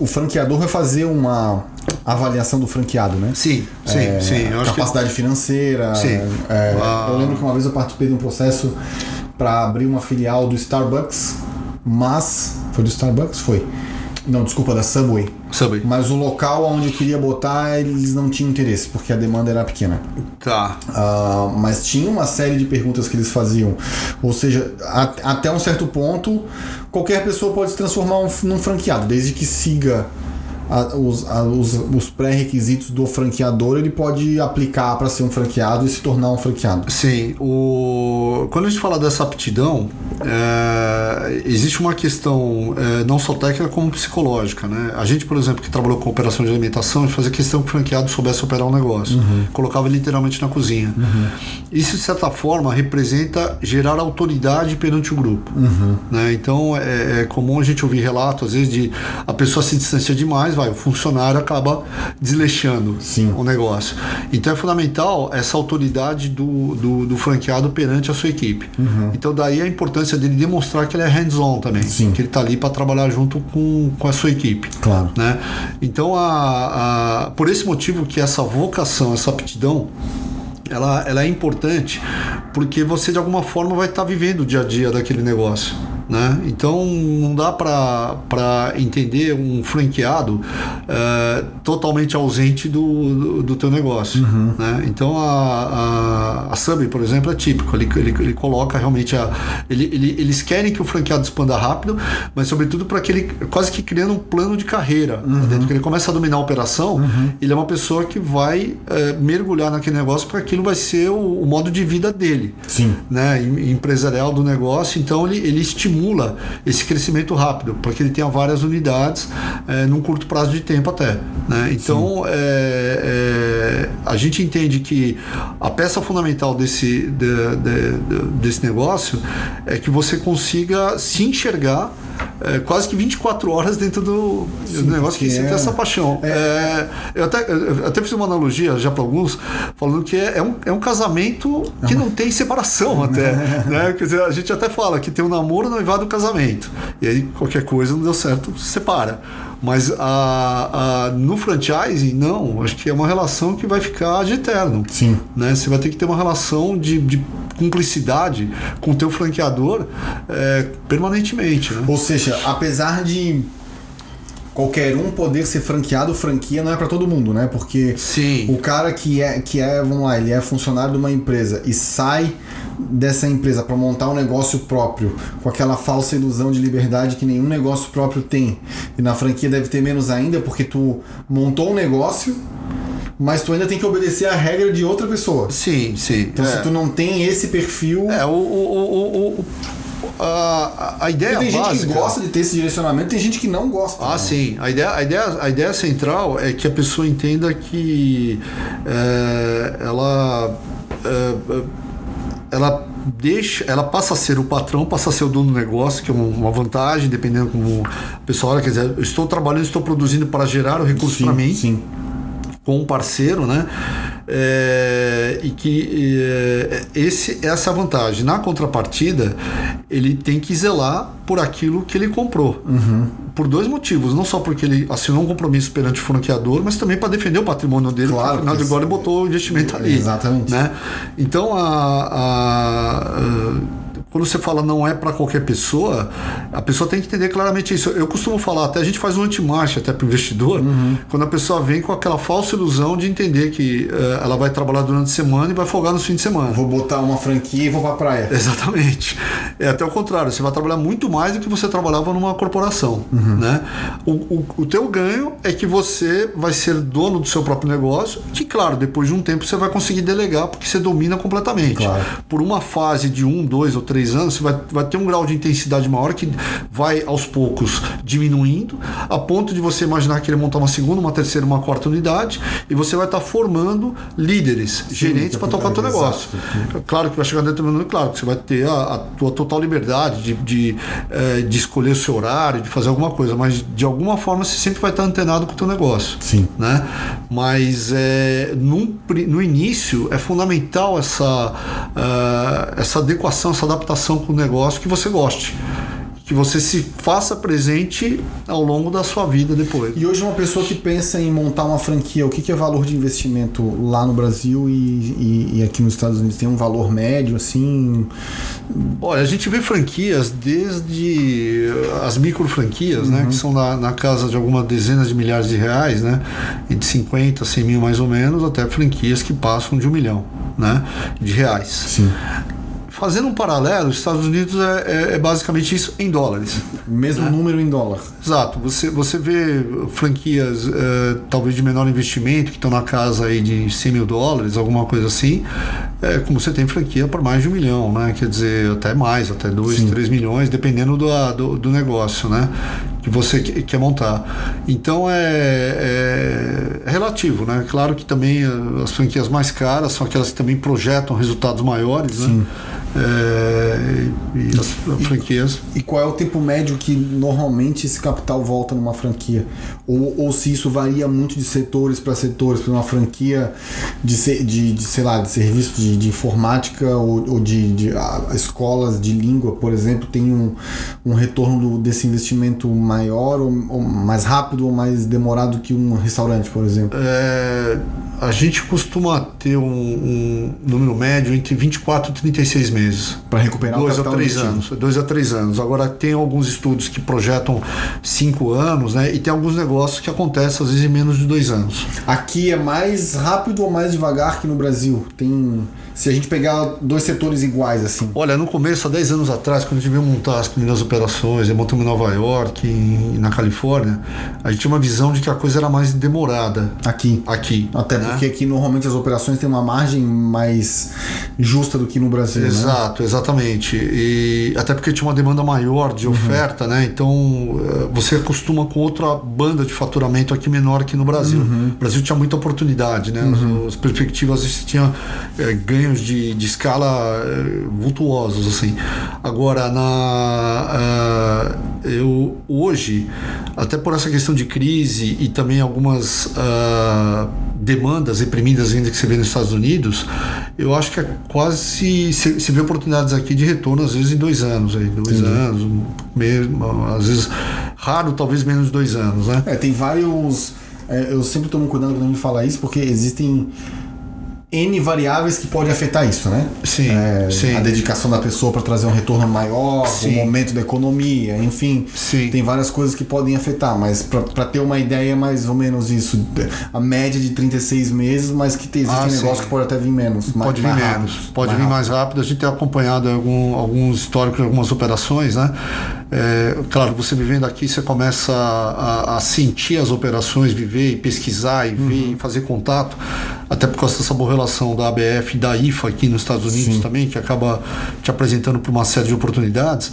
o franqueador vai fazer uma avaliação do franqueado, né? Sim. Eu acho capacidade financeira. Sim. Eu lembro que uma vez eu participei de um processo para abrir uma filial do Starbucks, mas... Foi do Starbucks? Foi. Não, desculpa, da Subway. Mas o local onde eu queria botar, eles não tinham interesse, porque a demanda era pequena. Tá. Mas tinha uma série de perguntas que eles faziam. Ou seja, até um certo ponto, qualquer pessoa pode se transformar num franqueado, desde que siga os pré-requisitos do franqueador, ele pode aplicar para ser um franqueado e se tornar um franqueado. Sim. Quando a gente fala dessa aptidão, existe uma questão não só técnica como psicológica, né? A gente, por exemplo, que trabalhou com operação de alimentação, a gente fazia questão que o franqueado soubesse operar um negócio. Colocava literalmente na cozinha. Isso, de certa forma, representa gerar autoridade perante o grupo. Né? Então, é comum a gente ouvir relatos, às vezes, de a pessoa se distancia demais, o funcionário acaba desleixando o negócio. Então é fundamental essa autoridade do franqueado perante a sua equipe. Então daí a importância dele demonstrar que ele é hands-on também, que ele está ali para trabalhar junto com a sua equipe. Claro. Né? Então por esse motivo que essa vocação, essa aptidão, ela é importante, porque você de alguma forma vai estar vivendo o dia a dia daquele negócio. Né? Então não dá para entender um franqueado totalmente ausente do teu negócio. Né? Então a Subway, por exemplo, é típico. Ele coloca realmente eles querem que o franqueado expanda rápido, mas sobretudo para que ele quase que criando um plano de carreira. Dentro que ele começa a dominar a operação, ele é uma pessoa que vai mergulhar naquele negócio, porque aquilo vai ser o modo de vida dele. Né? Empresarial do negócio. Então ele estimula esse crescimento rápido, para que ele tenha várias unidades num curto prazo de tempo até. Né? Então, a gente entende que a peça fundamental desse negócio é que você consiga se enxergar quase que 24 horas dentro do negócio, que você tem essa paixão. Eu até fiz uma analogia já para alguns, falando que é um casamento que não tem separação até. Né? Quer dizer, a gente até fala que tem um namoro, noivado, casamento. E aí qualquer coisa não deu certo, separa. Mas no franchising, não. Acho que é uma relação que vai ficar de eterno. Né? Você vai ter que ter uma relação de cumplicidade com o teu franqueador permanentemente. Né? Ou seja, apesar de qualquer um poder ser franqueado, franquia não é para todo mundo, né? Porque o cara que vamos lá, ele é funcionário de uma empresa e sai dessa empresa para montar um negócio próprio, com aquela falsa ilusão de liberdade que nenhum negócio próprio tem. E na franquia deve ter menos ainda, porque tu montou um negócio, mas tu ainda tem que obedecer a regra de outra pessoa. Então se tu não tem esse perfil... A ideia tem básica... gente que gosta de ter esse direcionamento, tem gente que não gosta. Sim. A ideia central é que a pessoa entenda que ela passa a ser o patrão, passa a ser o dono do negócio, que é uma vantagem, dependendo como o pessoal olha. Quer dizer, eu estou trabalhando, estou produzindo para gerar o recurso para mim, com um parceiro, né? E que essa é a vantagem. Na contrapartida, ele tem que zelar por aquilo que ele comprou. Por dois motivos. Não só porque ele assinou um compromisso perante o franqueador, mas também para defender o patrimônio dele, porque afinal de agora ele botou o investimento ali. Exatamente. Né? Então, quando você fala não é para qualquer pessoa, a pessoa tem que entender claramente isso. Eu costumo falar, até a gente faz um anti-marcha até para o investidor, quando a pessoa vem com aquela falsa ilusão de entender que ela vai trabalhar durante a semana e vai folgar no fim de semana. Vou botar uma franquia e vou para a praia. Exatamente. É até o contrário, você vai trabalhar muito mais do que você trabalhava numa corporação. Né? O teu ganho é que você vai ser dono do seu próprio negócio, que claro, depois de um tempo você vai conseguir delegar, porque você domina completamente. Por uma fase de 1, 2 ou 3 anos, você vai ter um grau de intensidade maior que vai aos poucos diminuindo, a ponto de você imaginar que ele montar uma segunda, uma terceira, uma quarta unidade, e você vai estar formando líderes, gerentes para tocar o teu negócio. Claro que vai chegar dentro do mundo, claro que você vai ter a tua total liberdade de escolher o seu horário, de fazer alguma coisa, mas de alguma forma você sempre vai estar antenado com o teu negócio. Sim. Né? Mas no início é fundamental essa adequação, essa adaptação com o negócio que você goste. Que você se faça presente ao longo da sua vida depois. E hoje uma pessoa que pensa em montar uma franquia, o que é valor de investimento lá no Brasil e aqui nos Estados Unidos? Tem um valor médio, assim? Olha, a gente vê franquias desde as micro franquias, né, que são na casa de algumas dezenas de milhares de reais, né, e de 50, 100 mil mais ou menos, até franquias que passam de 1 milhão, né, de reais. Sim. Fazendo um paralelo, os Estados Unidos é basicamente isso em dólares. Mesmo número em dólar. Exato. Você vê franquias talvez de menor investimento, que estão na casa aí de 100 mil dólares, alguma coisa assim, como você tem franquia por mais de 1 milhão, né? Quer dizer, até mais, até 2, 3 milhões, dependendo do negócio, né? Que você quer montar. Então é relativo, né? Claro que também as franquias mais caras são aquelas que também projetam resultados maiores, né? Sim. E as franquias. E qual é o tempo médio que normalmente esse capital volta numa franquia? Ou se isso varia muito de setores para setores, para uma franquia sei lá, de serviço de informática ou de escolas de língua, por exemplo, tem um retorno desse investimento maior ou mais rápido ou mais demorado que um restaurante, por exemplo? A gente costuma ter um número médio entre 24 e 36 meses. Para recuperar o capital investido. 2 a 3 anos. Agora, tem alguns estudos que projetam 5 anos, né? E tem alguns negócios que acontecem, às vezes, em menos de 2 anos. Aqui é mais rápido ou mais devagar que no Brasil? Se a gente pegar 2 setores iguais, assim. Olha, no começo, há 10 anos atrás, quando a gente veio montar as primeiras operações, montamos em Nova York e na Califórnia, a gente tinha uma visão de que a coisa era mais demorada. Aqui. Até porque aqui, normalmente, as operações têm uma margem mais justa do que no Brasil, Exato, né? Exatamente. E até porque tinha uma demanda maior de oferta, né? Então, você acostuma com outra banda de faturamento aqui menor que no Brasil. O Brasil tinha muita oportunidade, né? As perspectivas, você tinha ganhos de escala vultuosos, assim. Agora, hoje, até por essa questão de crise e também algumas demandas reprimidas ainda que você vê nos Estados Unidos, eu acho que quase se vê oportunidades aqui de retorno, às vezes em 2 anos, aí, 2 anos, mesmo, às vezes raro, talvez menos de 2 anos, né? Tem vários. Eu sempre tomo cuidado quando a gente fala isso, porque existem N variáveis que podem afetar isso, né? Sim, sim. A dedicação da pessoa para trazer um retorno maior, o momento da economia, enfim. Sim. Tem várias coisas que podem afetar, mas para ter uma ideia, mais ou menos isso. A média de 36 meses, mas que existem negócios que pode até vir menos. Pode vir menos. Pode vir mais rápido. A gente tem acompanhado alguns históricos, algumas operações, né? Claro, você vivendo aqui, você começa a sentir as operações, viver e pesquisar e ver e fazer contato, até por causa dessa boa relação da ABF e da IFA aqui nos Estados Unidos também, que acaba te apresentando para uma série de oportunidades.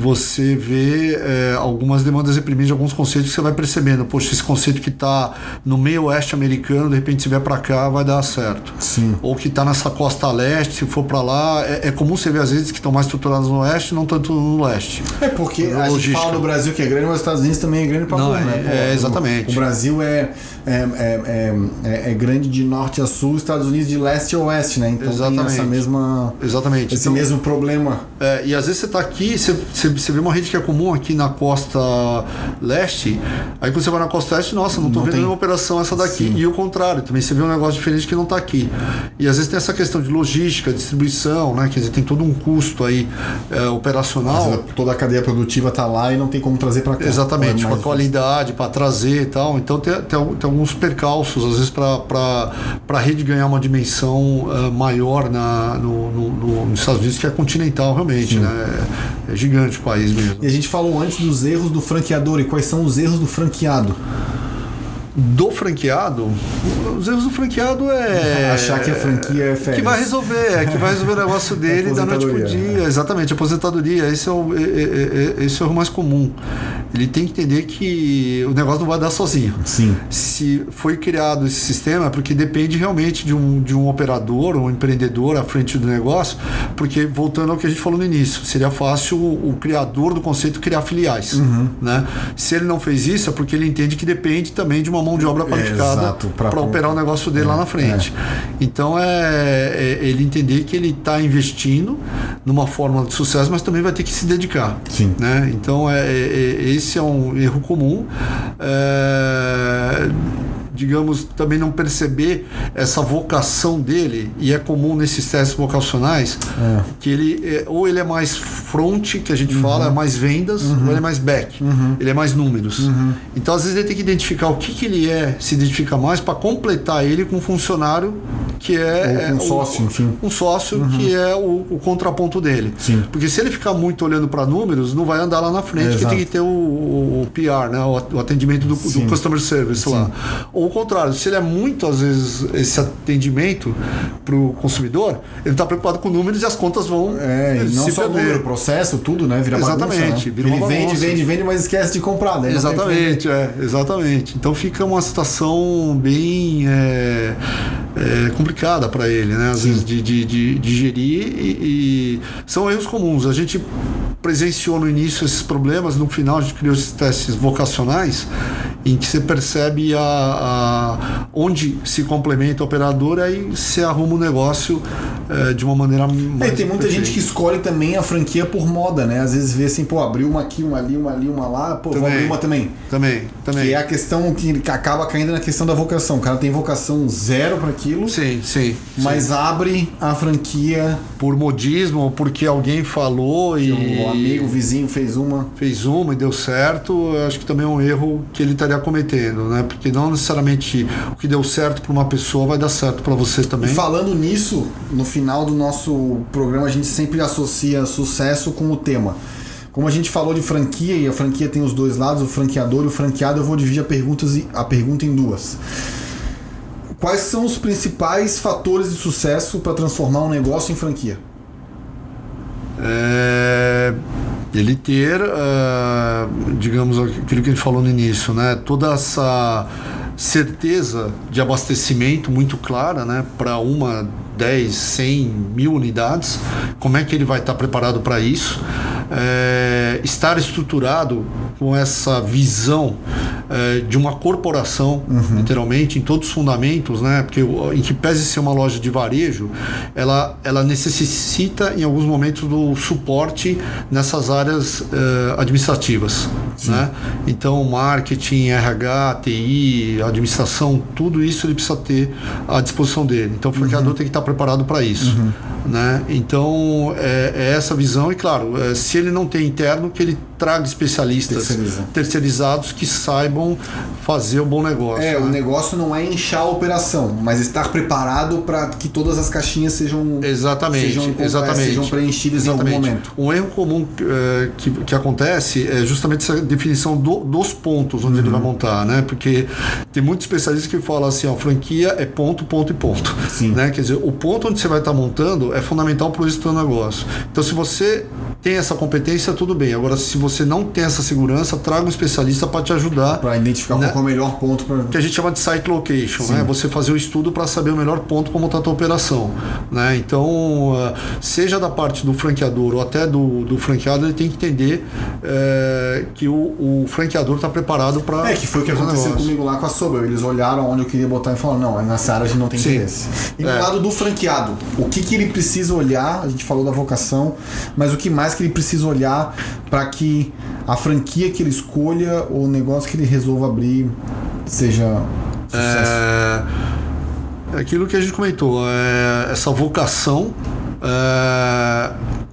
Você vê algumas demandas reprimidas de alguns conceitos que você vai percebendo. Poxa, esse conceito que está no meio oeste americano, de repente se vier para cá, vai dar certo. Sim. Ou que está nessa costa leste, se for para lá, é comum você ver às vezes que estão mais estruturados no oeste, não tanto no leste. Porque a gente fala do Brasil que é grande, mas os Estados Unidos também é grande para burro, né? Exatamente. O Brasil é grande de norte a sul, Estados Unidos de leste a oeste, né? Então tem essa mesma... Exatamente. Esse mesmo problema. E às vezes você está aqui, você vê uma rede que é comum aqui na costa leste, aí quando você vai na costa oeste, nossa, não estou vendo nenhuma operação essa daqui. E o contrário, também você vê um negócio diferente que não está aqui. E às vezes tem essa questão de logística, distribuição, né? Quer dizer, tem todo um custo aí operacional. Toda a cadeia produtiva está lá e não tem como trazer para cá. Exatamente, com a qualidade para trazer e tal. Então tem alguns percalços, às vezes, para a rede ganhar uma dimensão maior nos Estados Unidos, que é continental realmente, né? É gigante o país mesmo. E a gente falou antes dos erros do franqueador, e quais são os erros do franqueado? do franqueado, os erros do franqueado achar que a franquia é férias. Que vai resolver o negócio dele da noite pro dia. Exatamente, aposentadoria. Esse é o erro mais comum. Ele tem que entender que o negócio não vai dar sozinho. Sim. Se foi criado esse sistema, é porque depende realmente de um operador, um empreendedor à frente do negócio, porque, voltando ao que a gente falou no início, seria fácil o criador do conceito criar filiais. Né? Se ele não fez isso, é porque ele entende que depende também de uma mão de obra qualificada para operar o negócio dele lá na frente. Então ele entender que ele está investindo numa fórmula de sucesso, mas também vai ter que se dedicar. Sim. Né? Então esse é um erro comum. Digamos, também não perceber essa vocação dele, e é comum nesses testes vocacionais que ele ou ele é mais front, que a gente fala, é mais vendas, ou ele é mais back, ele é mais números. Então às vezes ele tem que identificar o que ele se identifica mais para completar ele com um funcionário que é um sócio, enfim. Um sócio que é o contraponto dele. Sim. Porque se ele ficar muito olhando para números, não vai andar lá na frente, que tem que ter o PR, né? O atendimento do customer service lá. Ou o contrário, se ele é muito, às vezes, esse atendimento para o consumidor, ele está preocupado com números e as contas vão e não só o número, o processo, tudo, né? Vira exatamente, bagunça, né? Vira uma ele vende, mas esquece de comprar, né? Exatamente. Então fica uma situação bem complicada para ele, né? Às vezes de gerir e são erros comuns. A gente presenciou no início esses problemas, no final a gente criou esses testes vocacionais em que você percebe onde se complementa a operadora e se arruma o negócio de uma maneira mais tem muita gente que escolhe também a franquia por moda, né? Às vezes vê assim, abriu uma aqui, uma ali, uma ali, uma lá, vou abrir uma também. Também. Que é a questão que acaba caindo na questão da vocação. O cara tem vocação zero para aquilo. Sim. Mas abre a franquia por modismo, ou porque alguém falou e o amigo, o vizinho fez uma e deu certo. Eu acho que também é um erro que ele estaria cometendo, né? Porque não necessariamente o que deu certo para uma pessoa vai dar certo para você também. E falando nisso, no final do nosso programa a gente sempre associa sucesso com o tema. Como a gente falou de franquia, e a franquia tem os dois lados, o franqueador e o franqueado, eu vou dividir a pergunta em duas. Quais são os principais fatores de sucesso para transformar um negócio em franquia? Ele ter, digamos, aquilo que ele falou no início, né? Toda essa certeza de abastecimento muito clara, né? Para 10, 100, 1000 unidades, como é que ele vai estar preparado para isso? Estar estruturado com essa visão de uma corporação, literalmente, em todos os fundamentos, né? Porque em que pese ser uma loja de varejo, ela necessita em alguns momentos do suporte nessas áreas administrativas, né? Então marketing, RH, TI, administração, tudo isso ele precisa ter à disposição dele. Então o franqueador tem que estar preparado para isso, né? Então é essa visão, e claro, se ele não tem interno, que ele traga especialistas terceirizados que saibam fazer o bom negócio. O negócio não é inchar a operação, mas estar preparado para que todas as caixinhas sejam preenchidas em algum momento. Um erro comum que acontece é justamente essa definição dos pontos onde ele vai montar, né? Porque tem muitos especialistas que falam assim, franquia é ponto, ponto e ponto. Né? Quer dizer, o ponto onde você vai estar montando é fundamental para o êxito do negócio. Então, se você tem essa competência, tudo bem. Agora, se você não tem essa segurança, traga um especialista para te ajudar. Para identificar qual é o melhor ponto. Que a gente chama de site location, né? Você fazer o estudo para saber o melhor ponto para montar a tua operação. Né? Então, seja da parte do franqueador ou até do franqueado, ele tem que entender que o franqueador está preparado para... que foi o que aconteceu comigo lá com a Sobel. Eles olharam onde eu queria botar e falaram, não, nessa área a gente não tem interesse. E no lado do franqueado, o que ele precisa olhar, a gente falou da vocação, mas o que mais que ele precisa olhar para que a franquia que ele escolha ou o negócio que ele resolva abrir seja sucesso? Aquilo que a gente comentou, essa vocação,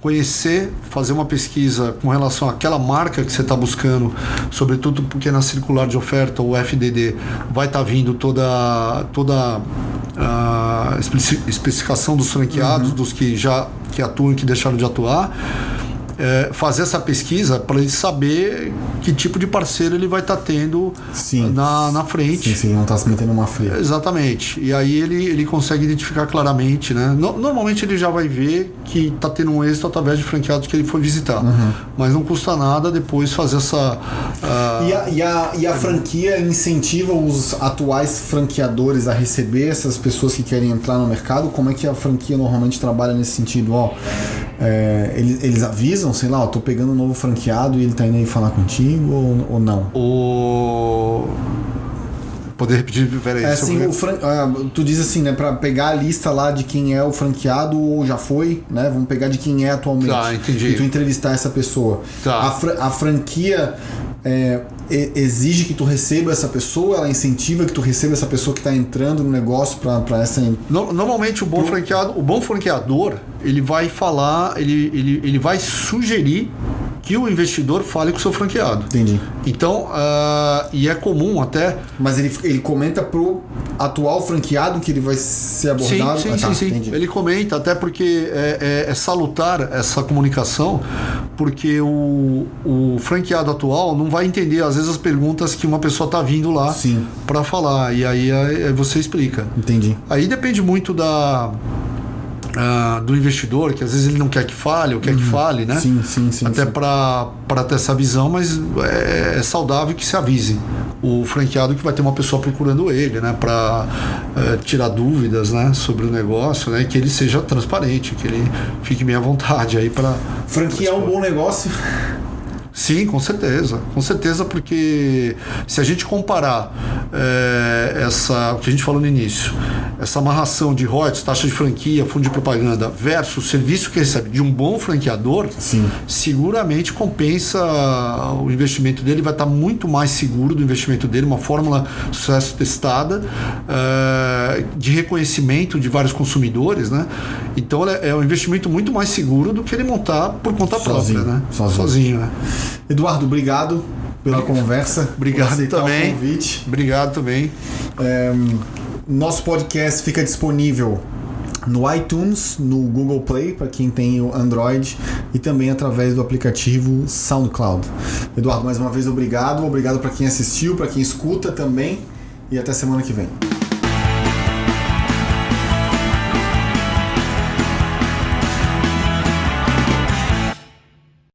conhecer, fazer uma pesquisa com relação àquela marca que você está buscando, sobretudo porque na circular de oferta, o FDD, vai estar vindo toda a especificação dos franqueados, dos que atuam e que deixaram de atuar. fazer essa pesquisa para ele saber que tipo de parceiro ele vai estar tendo na frente. Sim, não está se metendo numa fria. Exatamente. E aí ele consegue identificar claramente, né? Normalmente ele já vai ver que está tendo um êxito através de franqueados que ele foi visitar. Mas não custa nada depois fazer essa... E a franquia incentiva os atuais franqueadores a receber essas pessoas que querem entrar no mercado? Como é que a franquia normalmente trabalha nesse sentido? Eles avisam, sei lá, tô pegando um novo franqueado e ele tá indo aí falar contigo ou não? Poder repetir? Peraí. Tu diz assim, né, para pegar a lista lá de quem é o franqueado ou já foi, né? Vamos pegar de quem é atualmente. Tá, entendi. E tu entrevistar essa pessoa. Tá. A franquia exige que tu receba essa pessoa, ela incentiva que tu receba essa pessoa que está entrando no negócio para essa... Normalmente o bom franqueador, ele vai falar, ele vai sugerir que o investidor fale com o seu franqueado. Entendi. Então, e é comum até... Mas ele comenta pro atual franqueado que ele vai ser abordado? Sim. Ele comenta, até porque é salutar essa comunicação, porque o franqueado atual não vai entender, às vezes, as perguntas que uma pessoa está vindo lá para falar, e aí você explica. Entendi. Aí depende muito do investidor, que às vezes ele não quer que fale ou quer que fale, né? Sim. Até para ter essa visão, mas é saudável que se avise o franqueado que vai ter uma pessoa procurando ele, né? Para tirar dúvidas, né? Sobre o negócio, né? Que ele seja transparente, que ele fique bem à vontade aí para... Franquia é um bom negócio? Sim, com certeza, porque se a gente comparar o que a gente falou no início, essa amarração de royalties, taxa de franquia, fundo de propaganda versus o serviço que recebe de um bom franqueador, seguramente compensa o investimento dele, vai estar muito mais seguro do investimento dele, uma fórmula de sucesso testada, de reconhecimento de vários consumidores, né? Então é um investimento muito mais seguro do que ele montar por conta própria, né? Sozinho, né? Eduardo, obrigado pela conversa. Obrigado também. O convite. Obrigado também. Nosso podcast fica disponível no iTunes, no Google Play, para quem tem o Android, e também através do aplicativo SoundCloud. Eduardo, mais uma vez, obrigado para quem assistiu, para quem escuta também, e até semana que vem.